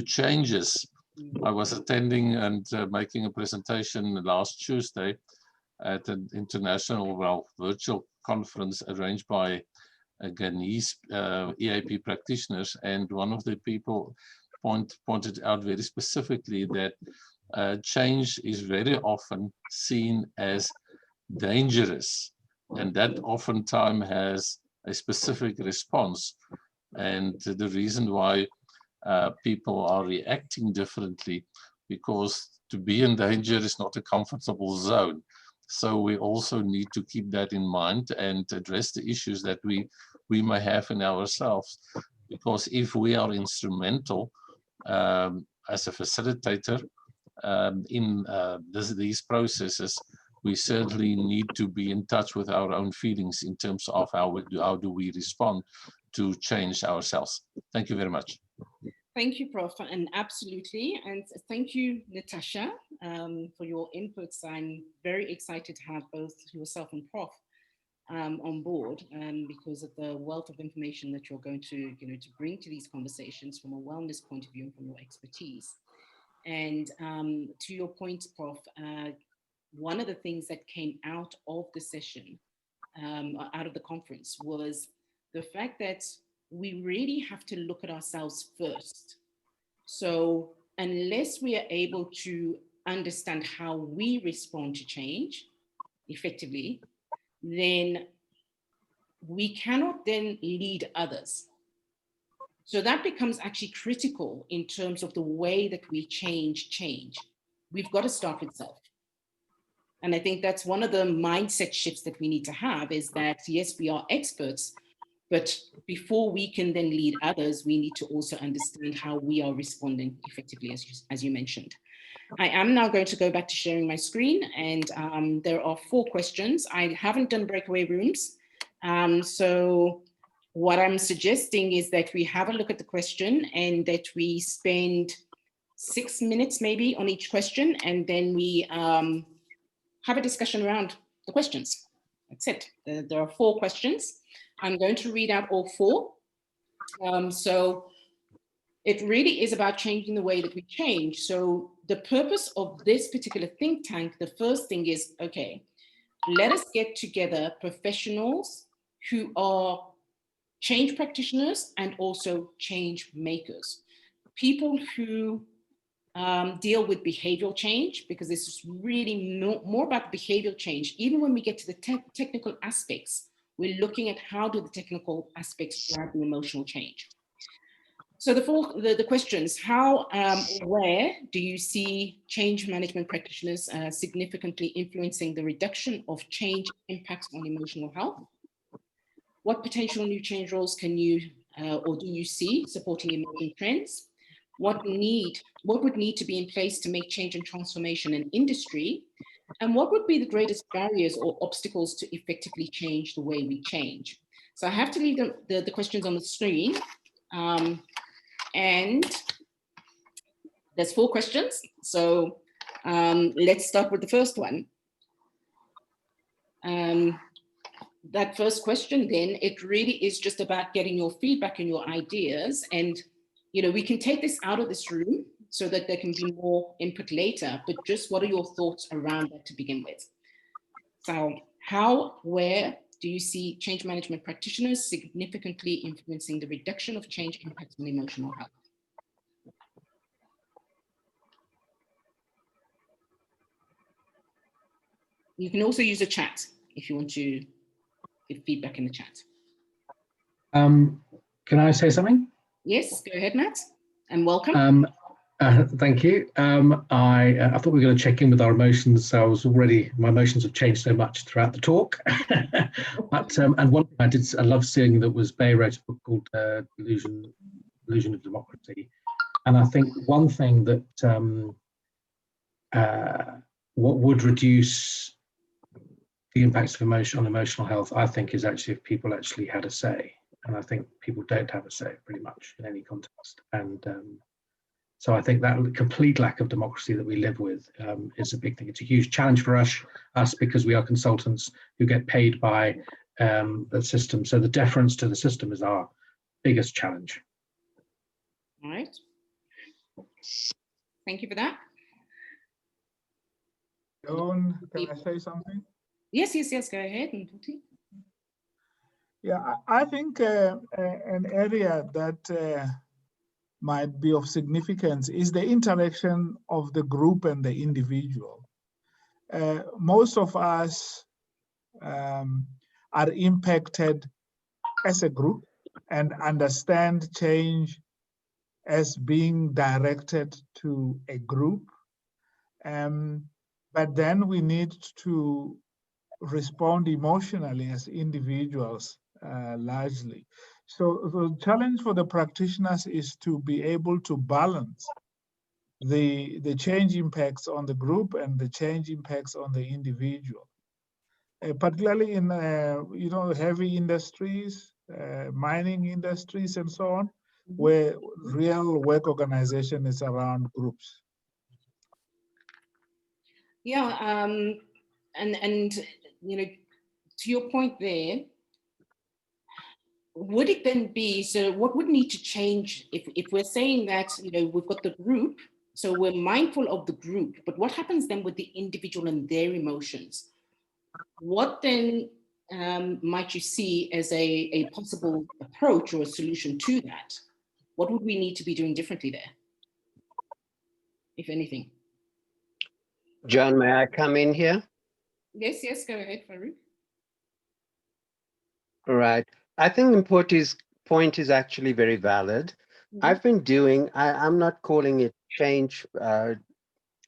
S6: changes. I was attending and making a presentation last Tuesday at an international, well, virtual conference arranged by Ghanese EAP practitioners, and one of the people pointed out very specifically that change is very often seen as dangerous, and that oftentimes has a specific response. And the reason why people are reacting differently, because to be in danger is not a comfortable zone. So we also need to keep that in mind and address the issues that we may have in ourselves. Because if we are instrumental as a facilitator in these processes, we certainly need to be in touch with our own feelings in terms of how do we respond to change ourselves. Thank you very much.
S1: Thank you, Prof. And absolutely. And thank you, Natasha, for your inputs. I'm very excited to have both yourself and Prof on board because of the wealth of information that you're going to, to bring to these conversations from a wellness point of view and from your expertise. And to your point, Prof, one of the things that came out of the session, out of the conference, was the fact that we really have to look at ourselves first. So unless we are able to understand how we respond to change effectively, then we cannot then lead others. So that becomes actually critical in terms of the way that we change. We've got to start with self. And I think that's one of the mindset shifts that we need to have, is that, yes, we are experts, but before we can then lead others, we need to also understand how we are responding effectively, as you mentioned. I am now going to go back to sharing my screen, and there are 4 questions. I haven't done breakaway rooms. So what I'm suggesting is that we have a look at the question and that we spend 6 minutes maybe on each question, and then we have a discussion around the questions. That's it. There are 4 questions. I'm going to read out all 4. So it really is about changing the way that we change. So the purpose of this particular think tank, the first thing is, okay, let us get together professionals who are change practitioners and also change makers. People who deal with behavioral change, because this is really more about behavioral change. Even when we get to the technical aspects, we're looking at how do the technical aspects drive the emotional change. So the questions, how, where do you see change management practitioners significantly influencing the reduction of change impacts on emotional health? What potential new change roles can you or do you see supporting emerging trends? What would need to be in place to make change and transformation in industry? And what would be the greatest barriers or obstacles to effectively change the way we change? So I have to leave the questions on the screen. And there's 4 questions. So let's start with the first one. That first question then, it really is just about getting your feedback and your ideas. And, we can take this out of this room so that there can be more input later, but just what are your thoughts around that to begin with? So how, where do you see change management practitioners significantly influencing the reduction of change impacts on emotional health? You can also use a chat if you want to give feedback in the chat.
S7: Can I say something?
S1: Yes, go ahead, Matt, and welcome.
S7: Thank you. I thought we were going to check in with our emotions. So my emotions have changed so much throughout the talk. But and one thing I love seeing that was Bay wrote a book called Illusion of Democracy. And I think one thing that what would reduce the impacts of on emotional health, I think, is actually if people actually had a say. And I think people don't have a say pretty much in any context. And so I think that complete lack of democracy that we live with is a big thing. It's a huge challenge for us because we are consultants who get paid by the system. So the deference to the system is our biggest challenge.
S1: All right. Thank you for that.
S8: John, can I say something?
S1: Yes, go ahead.
S8: Yeah, I think an area that might be of significance is the interaction of the group and the individual. Most of us are impacted as a group and understand change as being directed to a group. But then we need to respond emotionally as individuals, largely. So the challenge for the practitioners is to be able to balance the change impacts on the group and the change impacts on the individual. Particularly in heavy industries, mining industries, and so on, where real work organization is around groups.
S1: Yeah, and to your point there, would it then be, so what would need to change if we're saying that we've got the group, so we're mindful of the group, but what happens then with the individual and their emotions? What then might you see as a possible approach or a solution to that? What would we need to be doing differently there, if anything?
S9: John, may I come in here?
S1: Yes, go ahead, Farouk.
S9: All right. I think Mpoti's point is actually very valid. I've been doing, I'm not calling it change. I'm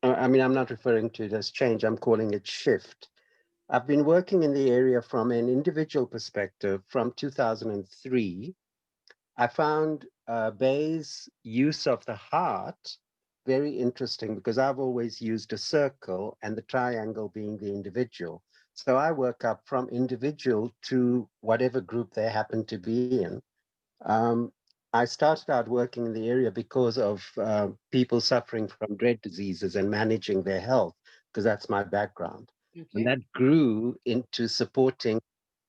S9: not referring to it as change. I'm calling it shift. I've been working in the area from an individual perspective from 2003. I found Bay's use of the heart very interesting because I've always used a circle and the triangle being the individual. So I work up from individual to whatever group they happen to be in. I started out working in the area because of people suffering from dread diseases and managing their health, because that's my background. Okay. And that grew into supporting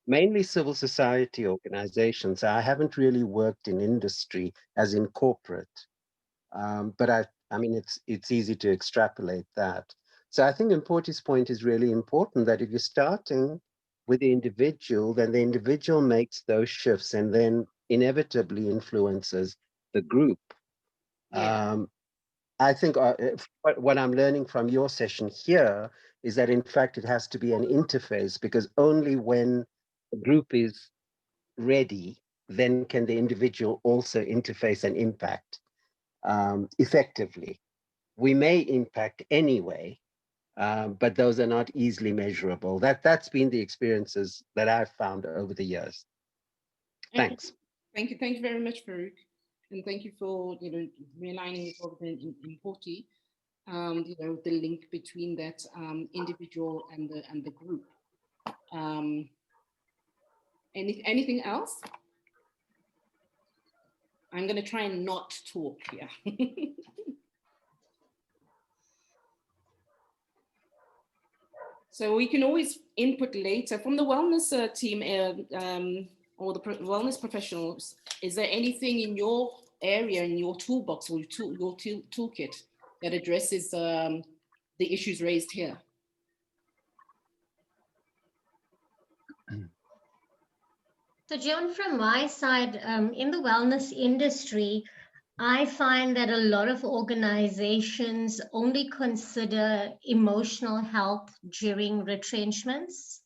S9: mainly civil society organizations. I haven't really worked in industry as in corporate, but it's easy to extrapolate that. So I think Mpoti's point is really important, that if you're starting with the individual, then the individual makes those shifts and then inevitably influences the group. Yeah. I think what I'm learning from your session here is that, in fact, it has to be an interface, because only when the group is ready, then can the individual also interface and impact effectively. We may impact anyway, but those are not easily measurable. That's been the experiences that I've found over the years. Thanks.
S1: Thank you very much, Farouk, and thank you for realigning in Mpoti, the link between that individual and the group. Anything else? I'm going to try and not talk here. So we can always input later from the wellness team or the wellness professionals. Is there anything in your area, in your toolbox or your toolkit that addresses the issues raised here?
S4: So John, from my side, in the wellness industry, I find that a lot of organizations only consider emotional health during retrenchments.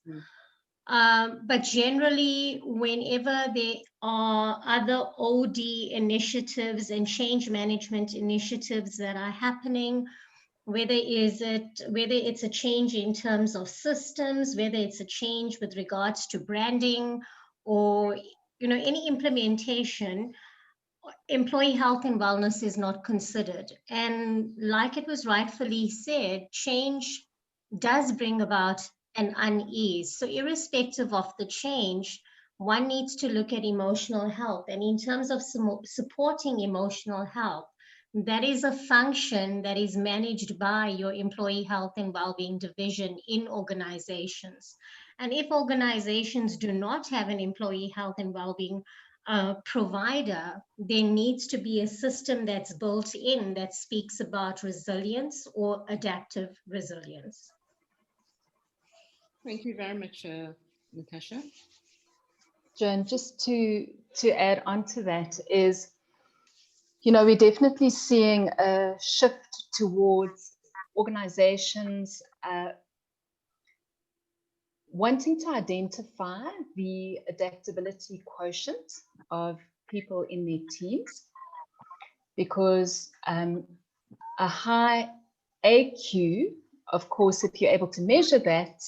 S4: But generally, whenever there are other OD initiatives and change management initiatives that are happening, whether it's a change in terms of systems, whether it's a change with regards to branding, or any implementation, employee health and wellness is not considered. And like it was rightfully said, change does bring about an unease. So irrespective of the change, one needs to look at emotional health. And in terms of supporting emotional health, that is a function that is managed by your employee health and well-being division in organizations. And if organizations do not have an employee health and well-being provider, there needs to be a system that's built in that speaks about resilience or adaptive resilience.
S1: Thank you very much, Natasha.
S5: Joan, just to add on to that is, we're definitely seeing a shift towards organizations wanting to identify the adaptability quotient of people in their teams, because a high AQ, of course, if you're able to measure that,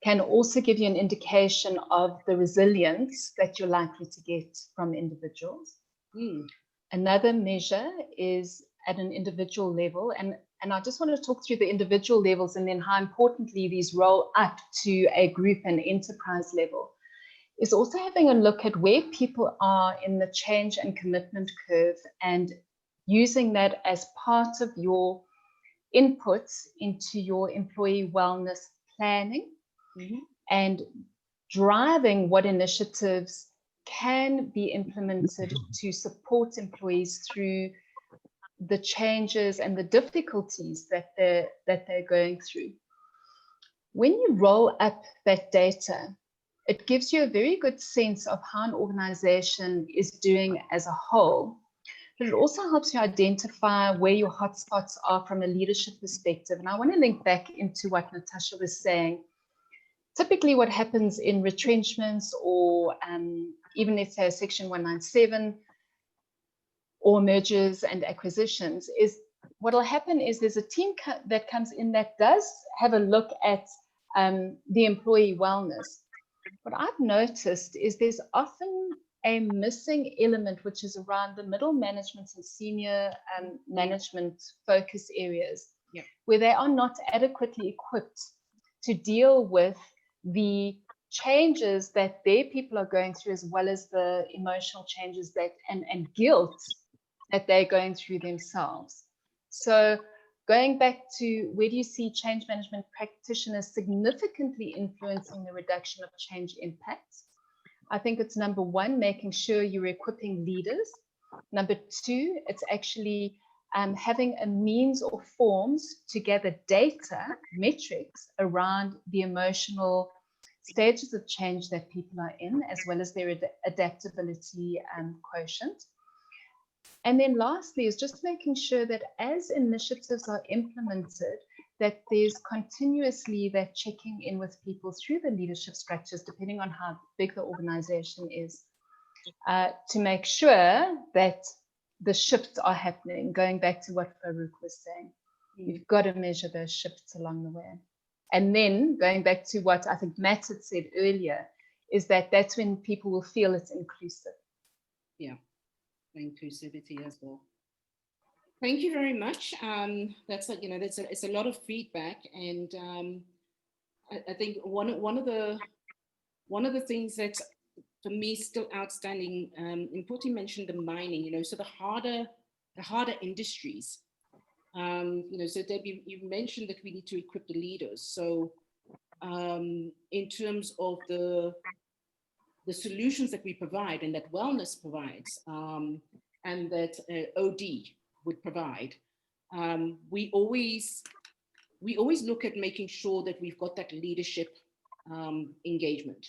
S5: can also give you an indication of the resilience that you're likely to get from individuals. Another measure is at an individual level, and I just want to talk through the individual levels and then how importantly these roll up to a group and enterprise level, is also having a look at where people are in the change and commitment curve and using that as part of your inputs into your employee wellness planning, and driving what initiatives can be implemented to support employees through the changes and the difficulties that they're going through. When you roll up that data, it gives you a very good sense of how an organization is doing as a whole, but it also helps you identify where your hotspots are from a leadership perspective. And I want to link back into what Natasha was saying. Typically what happens in retrenchments or even let's say a Section 197 or mergers and acquisitions is what will happen is there's a team that comes in that does have a look at the employee wellness. What I've noticed is there's often a missing element, which is around the middle management and senior management focus areas, where they are not adequately equipped to deal with the changes that their people are going through, as well as the emotional changes that and guilt that they're going through themselves. So going back to where do you see change management practitioners significantly influencing the reduction of change impacts? I think it's number one, making sure you're equipping leaders. Number two, it's actually having a means or forms to gather data, metrics around the emotional stages of change that people are in, as well as their adaptability quotient. And then lastly is just making sure that as initiatives are implemented, that there's continuously that checking in with people through the leadership structures, depending on how big the organization is, to make sure that the shifts are happening. Going back to what Farouk was saying, you've got to measure those shifts along the way. And then going back to what I think Matt had said earlier, is that that's when people will feel it's inclusive.
S1: Yeah, inclusivity as well. Thank you very much. That's it's a lot of feedback, and I think one of the things that's for me still outstanding. Important mentioned the mining. So the harder industries. So Debbie, you mentioned that we need to equip the leaders. So in terms of the solutions that we provide and that wellness provides, and that OD would provide, we always look at making sure that we've got that leadership engagement.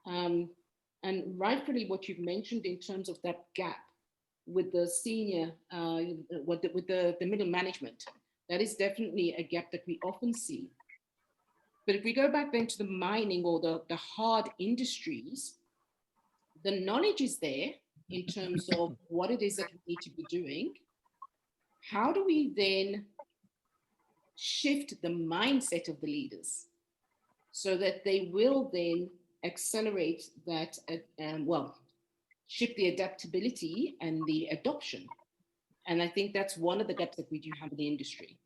S1: And rightfully what you've mentioned in terms of that gap with the senior, with the middle management, that is definitely a gap that we often see. But if we go back then to the mining or the hard industries, the knowledge is there in terms of what it is that we need to be doing. How do we then shift the mindset of the leaders so that they will then accelerate that, shift the adaptability and the adoption? And I think that's one of the gaps that we do have in the industry.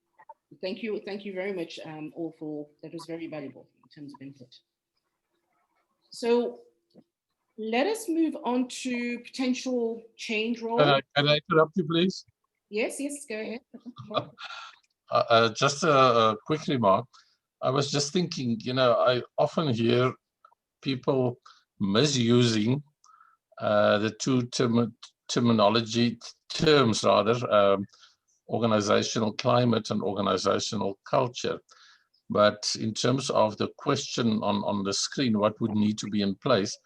S1: Thank you very much all for, that was very valuable in terms of input. So let us move on to potential change role.
S6: Can I interrupt you, please?
S1: Yes, go ahead.
S6: Just a quick remark. I was just thinking, I often hear people misusing the two terms, organizational climate and organizational culture. But in terms of the question on the screen, what would need to be in place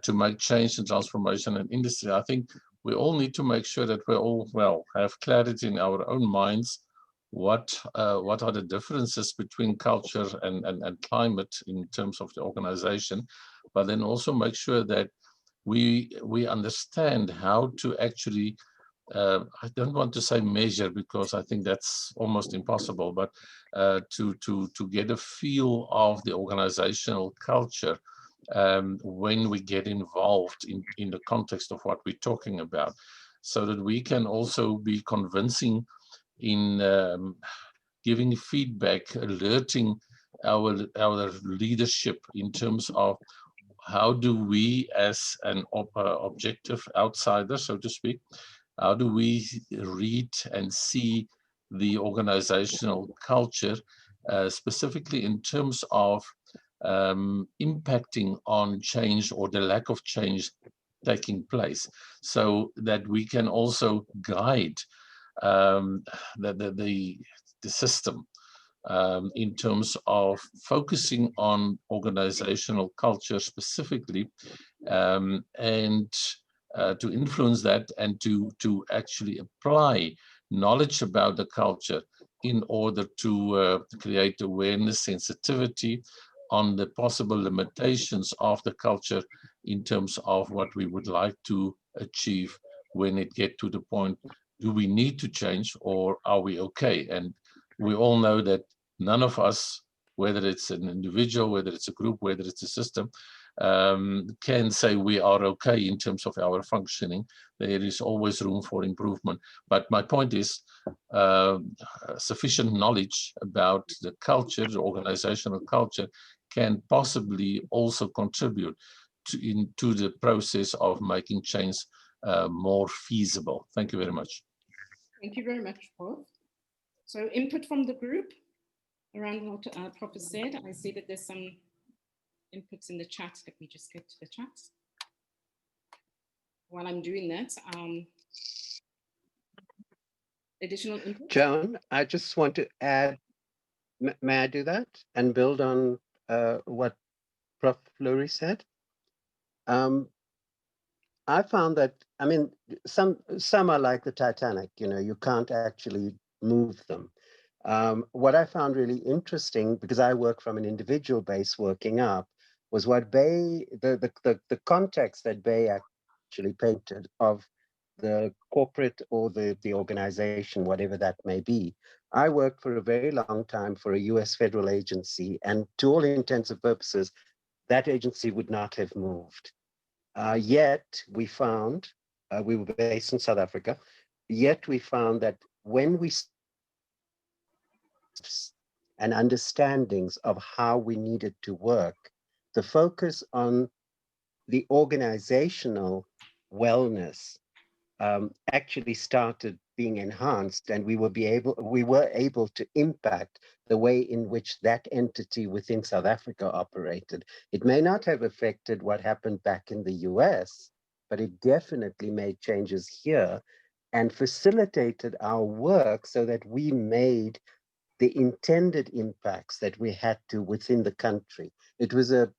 S6: to make change and transformation in industry, I think we all need to make sure that we all, have clarity in our own minds. What are the differences between culture and climate in terms of the organization, but then also make sure that we understand how to actually, I don't want to say measure, because I think that's almost impossible, but to get a feel of the organizational culture when we get involved in the context of what we're talking about, so that we can also be convincing in giving feedback, alerting our leadership in terms of how do we, as an objective outsider, so to speak, how do we read and see the organizational culture, specifically in terms of impacting on change or the lack of change taking place, so that we can also guide the system in terms of focusing on organizational culture specifically, and to influence that and to actually apply knowledge about the culture in order to create awareness, sensitivity on the possible limitations of the culture in terms of what we would like to achieve when it gets to the point, do we need to change or are we okay? And we all know that none of us, whether it's an individual, whether it's a group, whether it's a system, can say we are okay in terms of our functioning. There is always room for improvement. But my point is, sufficient knowledge about the culture, the organizational culture, can possibly also contribute into the process of making change more feasible. Thank you very much.
S1: Thank you very much, Paul. So input from the group around what Prof has said. I see that there's some inputs in the chat. Let me just get to the chat. While I'm doing that, additional input?
S9: Joan, I just want to add, may I do that and build on what Prof. Fleury said? I found that, I mean, some are like the Titanic, you can't actually move them. What I found really interesting, because I work from an individual base working up, was what Bay, the context that Bay actually painted of the corporate or the organization, whatever that may be. I worked for a very long time for a US federal agency, and to all intents and purposes, that agency would not have moved. Yet we found, we were based in South Africa, yet we found that when we and understandings of how we needed to work, the focus on the organizational wellness actually started being enhanced, and we were able to impact the way in which that entity within South Africa operated. It may not have affected what happened back in the US, but it definitely made changes here and facilitated our work so that we made the intended impacts that we had to within the country. It was a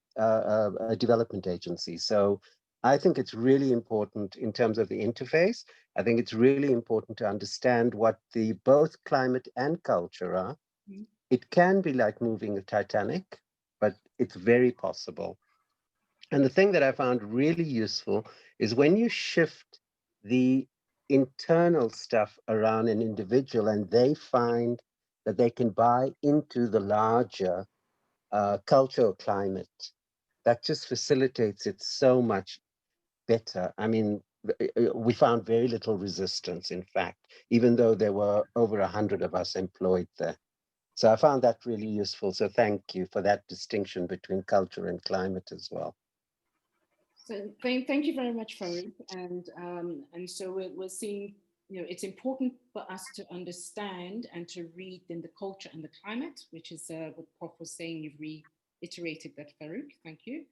S9: development agency. So I think it's really important in terms of the interface. I think it's really important to understand what the both climate and culture are, It can be like moving a Titanic, but it's very possible. And the thing that I found really useful is when you shift the internal stuff around an individual and they find that they can buy into the larger cultural climate, that just facilitates it so much better. I mean, we found very little resistance, in fact, even though there were over 100 of us employed there. So I found that really useful. So thank you for that distinction between culture and climate as well.
S1: So thank you very much, Farouk. And so we're seeing, you know, it's important for us to understand and to read in the culture and the climate, which is what Prof was saying. You've reiterated that, Farouk. Thank you.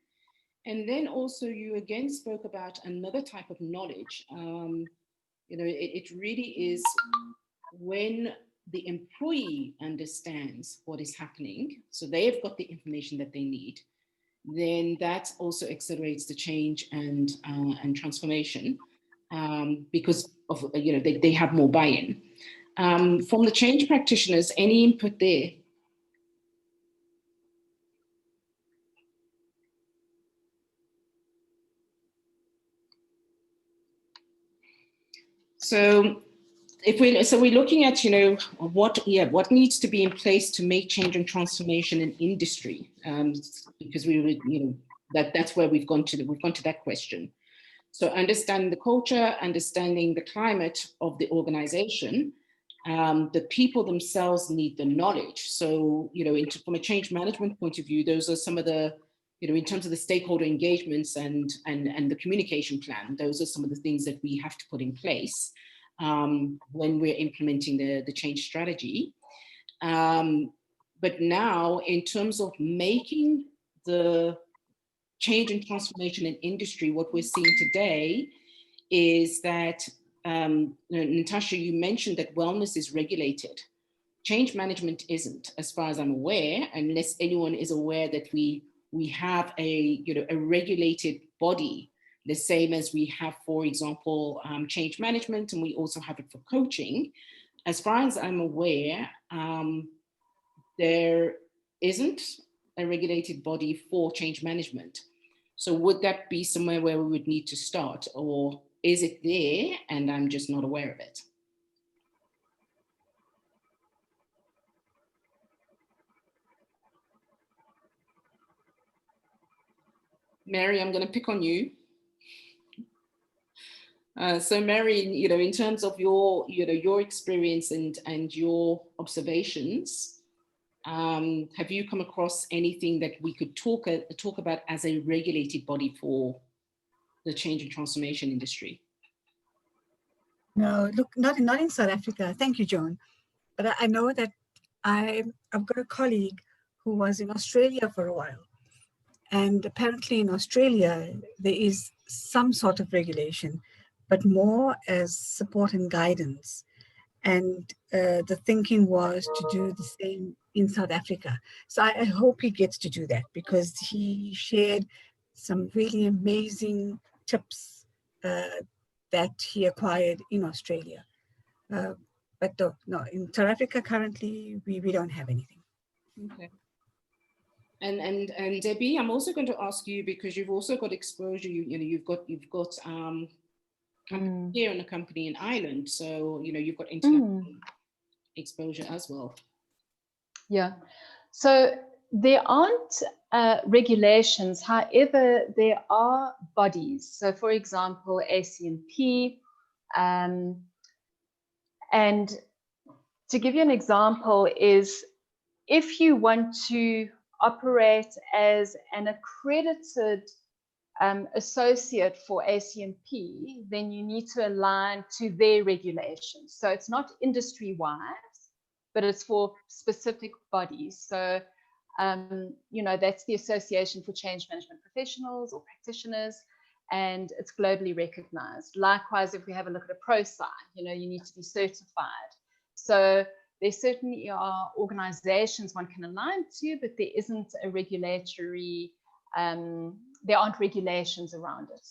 S1: And then also you again spoke about another type of knowledge. You know, it really is when the employee understands what is happening, so they've got the information that they need, then that also accelerates the change and transformation, because of, you know, they have more buy-in. From the change practitioners, any input there? So we're looking at, you know, what needs to be in place to make change and transformation in industry, because we would, you know, that's where we've gone to that question. So understanding the culture, understanding the climate of the organization, the people themselves need the knowledge. So, you know, from a change management point of view, those are some of the, you know, in terms of the stakeholder engagements and the communication plan, those are some of the things that we have to put in place when we're implementing the change strategy. But now, in terms of making the change and transformation in industry, what we're seeing today is that, Natasha, you mentioned that wellness is regulated. Change management isn't, as far as I'm aware, unless anyone is aware that we have a regulated body, the same as we have, for example, change management, and we also have it for coaching. As far as I'm aware, there isn't a regulated body for change management. So would that be somewhere where we would need to start, or is it there and I'm just not aware of it? Mary, I'm going to pick on you. So Mary, you know, in terms of your experience and your observations, have you come across anything that we could talk about as a regulated body for the change and transformation industry?
S10: No, look, not in South Africa. Thank you, Joan. But I know that I've got a colleague who was in Australia for a while. And apparently in Australia, there is some sort of regulation, but more as support and guidance. And the thinking was to do the same in South Africa. So I hope he gets to do that, because he shared some really amazing tips that he acquired in Australia. But no, in South Africa currently, we don't have anything.
S1: Okay. And Debbie, I'm also going to ask you, because you've also got exposure. You've got here in a company in Ireland, so you've got international exposure as well.
S5: Yeah. So there aren't regulations, however, there are bodies. So, for example, ACNP, and to give you an example is, if you want to operate as an accredited associate for ACNP, then you need to align to their regulations. So it's not industry-wide, but it's for specific bodies. So, that's the Association for Change Management Professionals or Practitioners, and it's globally recognized. Likewise, if we have a look at a ProSci, you need to be certified. So there certainly are organizations one can align to, but there isn't a regulatory, there aren't regulations around it.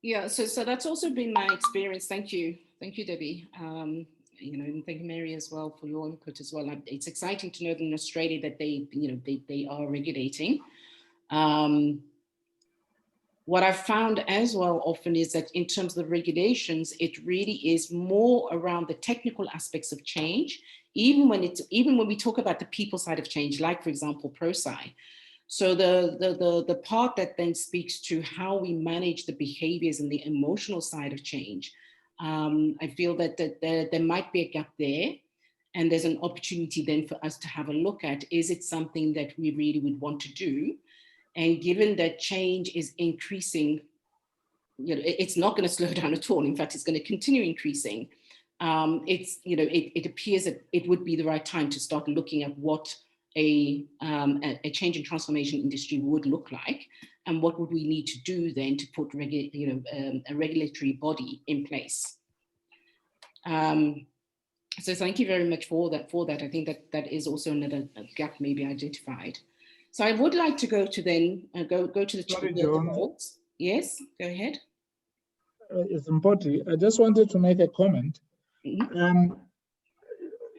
S1: Yeah, so that's also been my experience. Thank you, Debbie. and thank you, Mary, as well, for your input as well. It's exciting to know that in Australia that they are regulating. What I've found as well often is that in terms of the regulations, it really is more around the technical aspects of change, even when we talk about the people side of change, like, for example, ProSci. So the part that then speaks to how we manage the behaviors and the emotional side of change, I feel that there might be a gap there. And there's an opportunity then for us to have a look at, is it something that we really would want to do? And given that change is increasing, it's not going to slow down at all. In fact, it's going to continue increasing. It appears that it would be the right time to start looking at what a change and transformation industry would look like, and what would we need to do then to put a regulatory body in place. So thank you very much for that. I think that is also another gap maybe identified. So I would like to go to the roles. Yes, go ahead.
S8: It's important. I just wanted to make a comment.
S1: Mm-hmm.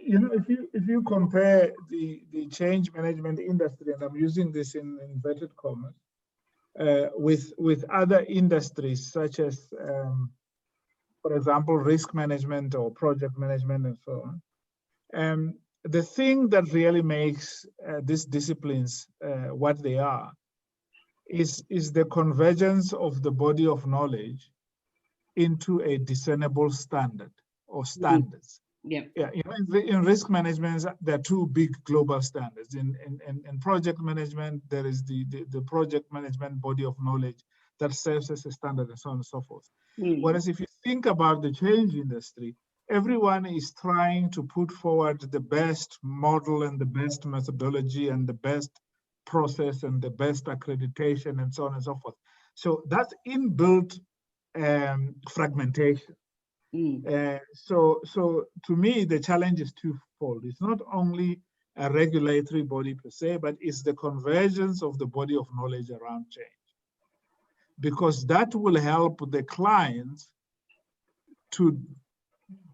S8: If you compare the change management industry, and I'm using this in inverted commas, with other industries such as, for example, risk management or project management and so on. The thing that really makes these disciplines what they are is the convergence of the body of knowledge into a discernible standard or standards.
S1: Yeah.
S8: In risk management, there are two big global standards. In project management, there is the project management body of knowledge that serves as a standard, and so on and so forth. Whereas if you think about the change industry, everyone is trying to put forward the best model and the best methodology and the best process and the best accreditation and so on and so forth. So that's inbuilt fragmentation. So to me, the challenge is twofold. It's not only a regulatory body per se, but it's the convergence of the body of knowledge around change. Because that will help the clients to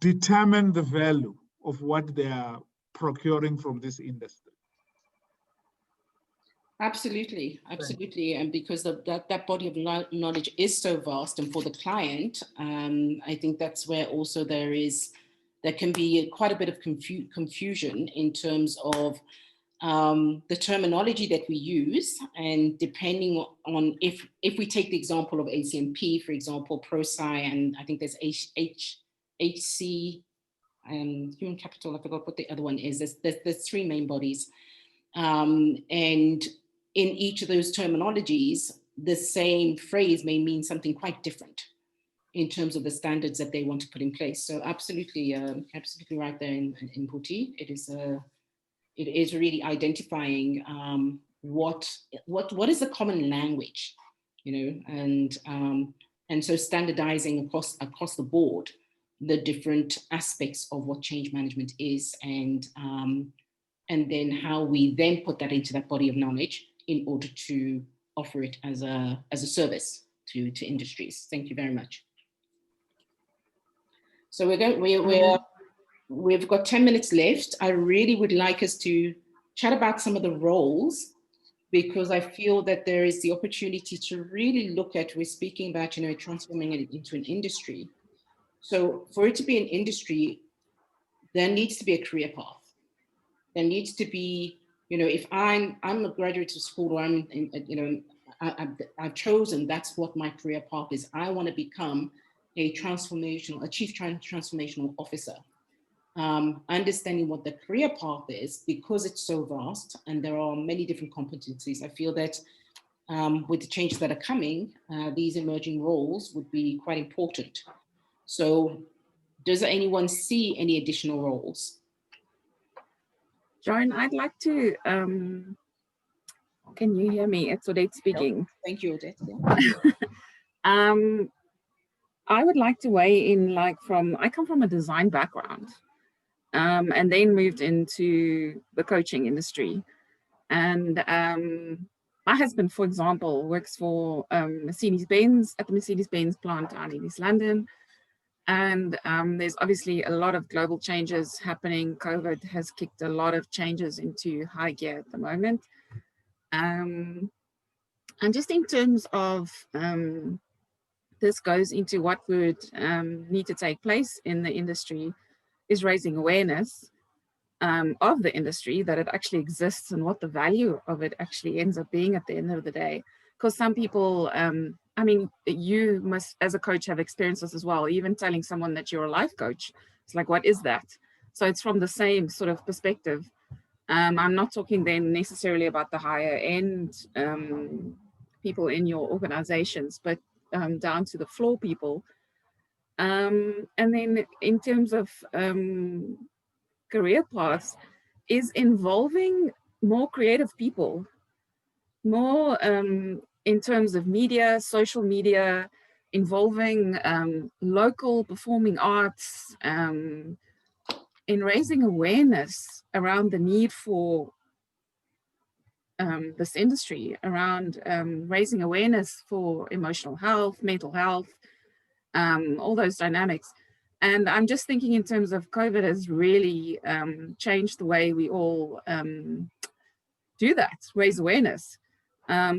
S8: determine the value of what they are procuring from this industry.
S1: Absolutely. And because that body of knowledge is so vast, and for the client, I think that's where also there can be quite a bit of confusion in terms of the terminology that we use, and depending on if we take the example of ACMP, for example, ProSci, and I think there's HC, Human Capital, I forgot what the other one is. There's three main bodies. And in each of those terminologies, the same phrase may mean something quite different in terms of the standards that they want to put in place. So absolutely right there in Puti. It is really identifying what is the common language, and so standardizing across the board the different aspects of what change management is, and then how we then put that into that body of knowledge in order to offer it as a service to industries. Thank you very much. So we've got 10 minutes left. I really would like us to chat about some of the roles, because I feel that there is the opportunity to really look at, we're speaking about, transforming it into an industry. So for it to be an industry, there needs to be a career path. There needs to be, if I'm a graduate of school, or I've chosen, that's what my career path is. I want to become a chief transformational officer. Understanding what the career path is, because it's so vast and there are many different competencies. I feel that with the changes that are coming, these emerging roles would be quite important. So does anyone see any additional roles?
S11: Joan, I'd like to, can you hear me? It's Odette speaking.
S1: Thank you, Odette.
S11: Yeah. I would like to weigh in, I come from a design background, and then moved into the coaching industry. And my husband, for example, works for Mercedes-Benz at the Mercedes-Benz plant down in East London. And there's obviously a lot of global changes happening. COVID has kicked a lot of changes into high gear at the moment. And just in terms of, this goes into what would need to take place in the industry, is raising awareness of the industry, that it actually exists and what the value of it actually ends up being at the end of the day. Because some people, I mean, you must, as a coach, have experienced this as well. Even telling someone that you're a life coach, it's like, what is that? So it's from the same sort of perspective. I'm not talking then necessarily about the higher end people in your organizations, but down to the floor people. And then in terms of career paths, is involving more creative people, more in terms of media, social media, involving local performing arts, in raising awareness around the need for this industry, around raising awareness for emotional health, mental health, all those dynamics. And I'm just thinking in terms of COVID has really changed the way we all do that, raise awareness.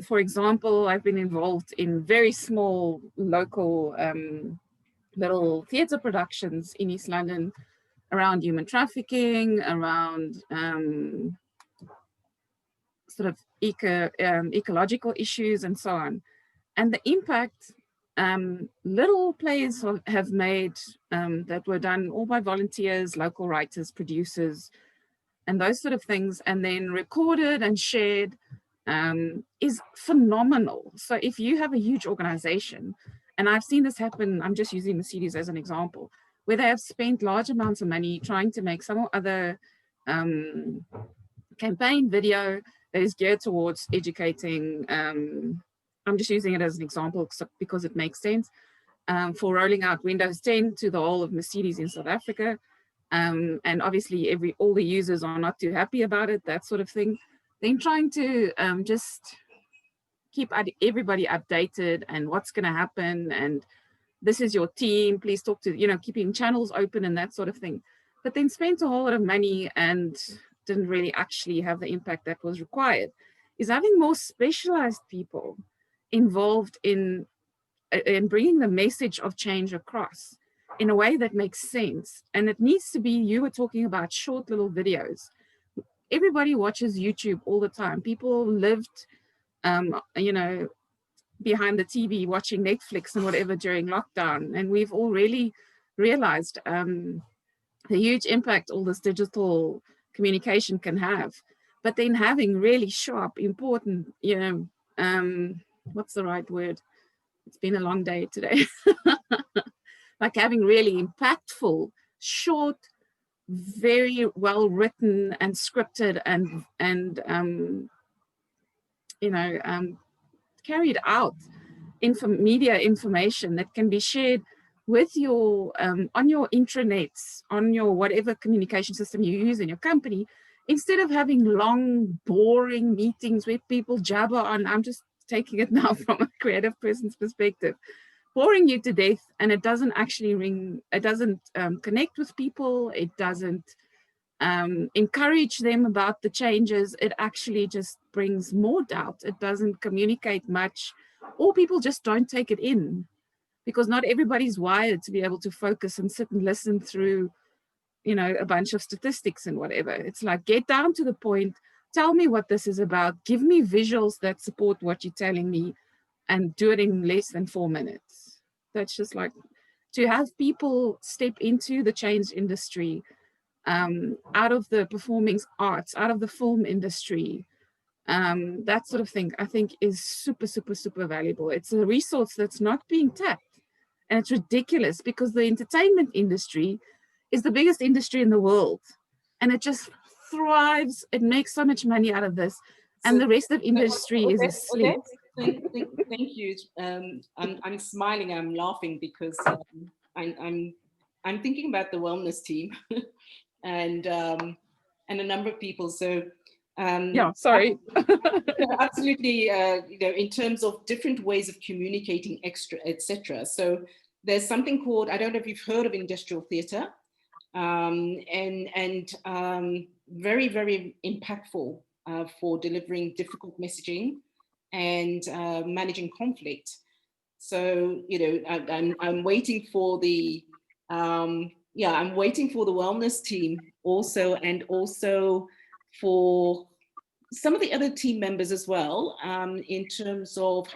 S11: For example, I've been involved in very small local little theatre productions in East London around human trafficking, around sort of ecological issues and so on. And the impact little plays have made that were done all by volunteers, local writers, producers, and those sort of things, and then recorded and shared is phenomenal. So if you have a huge organization, and I've seen this happen, I'm just using Mercedes as an example, where they have spent large amounts of money trying to make some or other campaign video that is geared towards educating, I'm just using it as an example because it makes sense, for rolling out Windows 10 to the whole of Mercedes in South Africa. And obviously all the users are not too happy about it, that sort of thing. Then trying to just keep everybody updated and what's going to happen, and this is your team, please talk to, keeping channels open and that sort of thing. But then spent a whole lot of money and didn't really actually have the impact that was required. Is having more specialized people involved in bringing the message of change across in a way that makes sense. And it needs to be, you were talking about short little videos. Everybody watches YouTube all the time. People lived, behind the TV watching Netflix and whatever during lockdown. And we've all really realized the huge impact all this digital communication can have. But then having really sharp, important, what's the right word? It's been a long day today. Like having really impactful, short, very well written and scripted and carried out media information that can be shared with your on your intranets, on your whatever communication system you use in your company, instead of having long, boring meetings where people jabber on. I'm just taking it now from a creative person's perspective, boring you to death, and it doesn't actually connect with people. It doesn't encourage them about the changes. It actually just brings more doubt. It doesn't communicate much, or people just don't take it in, because not everybody's wired to be able to focus and sit and listen through, a bunch of statistics and whatever. It's like, get down to the point, tell me what this is about, give me visuals that support what you're telling me, and do it in less than 4 minutes. That's just like, to have people step into the change industry, out of the performing arts, out of the film industry, that sort of thing, I think is super, super, super valuable. It's a resource that's not being tapped. And it's ridiculous because the entertainment industry is the biggest industry in the world. And it just thrives. It makes so much money out of this. And the rest of industry is asleep.
S1: Thank you. I'm smiling, I'm laughing because I'm thinking about the wellness team and a number of people. So
S11: yeah, sorry.
S1: Absolutely, in terms of different ways of communicating, etc. So there's something called, I don't know if you've heard of industrial theatre, and very, very impactful for delivering difficult messaging and managing conflict. So, you know, I'm waiting for the, I'm waiting for the wellness team also, and also for some of the other team members as well, in terms of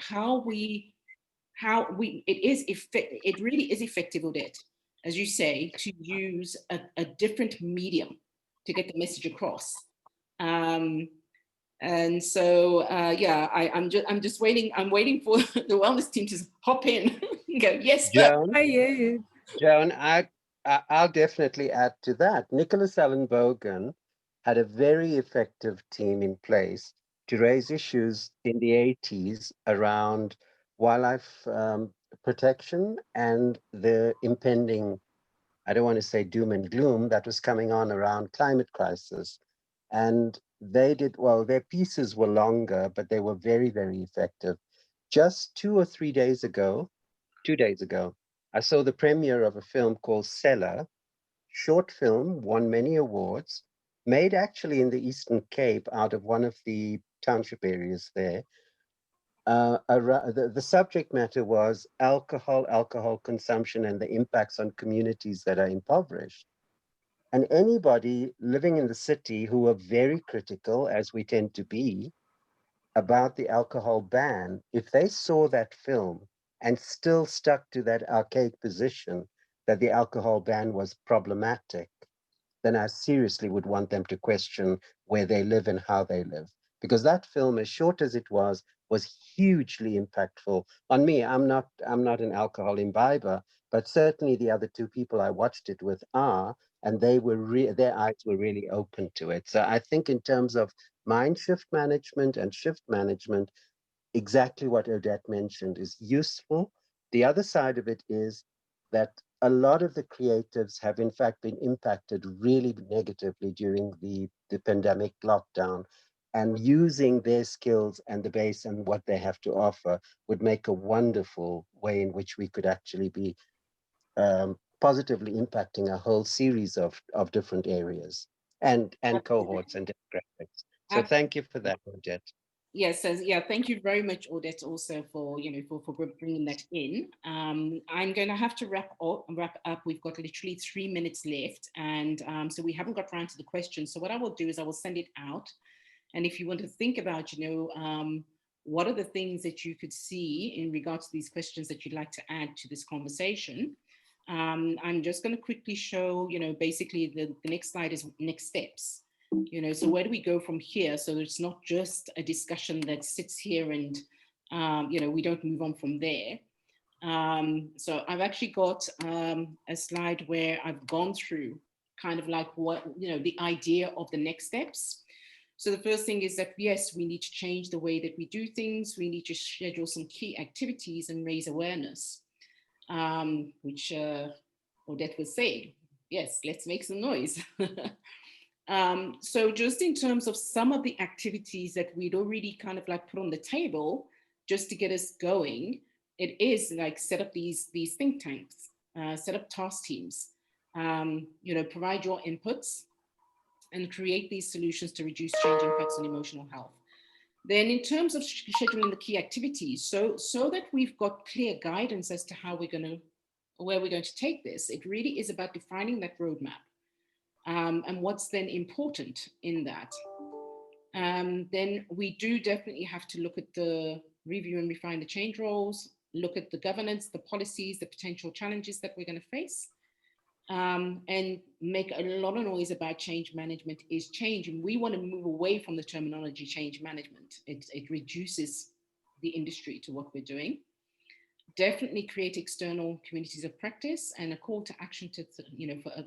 S1: it really is effective, Odette, as you say, to use a different medium to get the message across. And so, I'm just waiting. I'm waiting for the wellness team to hop in and go, yes,
S9: Joan,
S11: yeah.
S9: Joan, I'll definitely add to that. Nicholas Allen Bogan had a very effective team in place to raise issues in the 80s around wildlife protection and the impending, I don't want to say doom and gloom, that was coming on around climate crisis. And they did, well, their pieces were longer, but they were very, very effective. Just 2 or 3 days ago, 2 days ago, I saw the premiere of a film called Cellar, short film, won many awards, made actually in the Eastern Cape out of one of the township areas there. The subject matter was alcohol consumption and the impacts on communities that are impoverished. And anybody living in the city who were very critical, as we tend to be, about the alcohol ban, if they saw that film and still stuck to that archaic position that the alcohol ban was problematic, then I seriously would want them to question where they live and how they live. Because that film, as short as it was hugely impactful on me. I'm not an alcohol imbiber, but certainly the other two people I watched it with are, and they were their eyes were really open to it. So I think in terms of mind shift management and shift management, exactly what Odette mentioned is useful. The other side of it is that a lot of the creatives have in fact been impacted really negatively during the pandemic lockdown, and using their skills and the base and what they have to offer would make a wonderful way in which we could actually be positively impacting a whole series of different areas and cohorts and demographics. So thank you for that, Odette.
S1: Yes, thank you very much, Odette, also for for bringing that in. I'm going to have to wrap up. We've got literally 3 minutes left, and so we haven't got around to the questions. So what I will do is I will send it out, and if you want to think about, what are the things that you could see in regards to these questions that you'd like to add to this conversation, I'm just going to quickly show, basically the next slide is next steps. So where do we go from here? So it's not just a discussion that sits here and, we don't move on from there. So I've actually got a slide where I've gone through kind of like what, the idea of the next steps. So the first thing is that, yes, we need to change the way that we do things. We need to schedule some key activities and raise awareness, which Odette was saying. Yes, let's make some noise. So just in terms of some of the activities that we'd already kind of like put on the table, just to get us going, it is like set up these think tanks, set up task teams, provide your inputs and create these solutions to reduce change impacts on emotional health. Then in terms of scheduling the key activities, so that we've got clear guidance as to how where we're going to take this, it really is about defining that roadmap. And what's then important in that. Then we do definitely have to look at the review and refine the change roles, look at the governance, the policies, the potential challenges that we're going to face, and make a lot of noise about change management is change. And we want to move away from the terminology change management. It reduces the industry to what we're doing. Definitely create external communities of practice and a call to action to, for other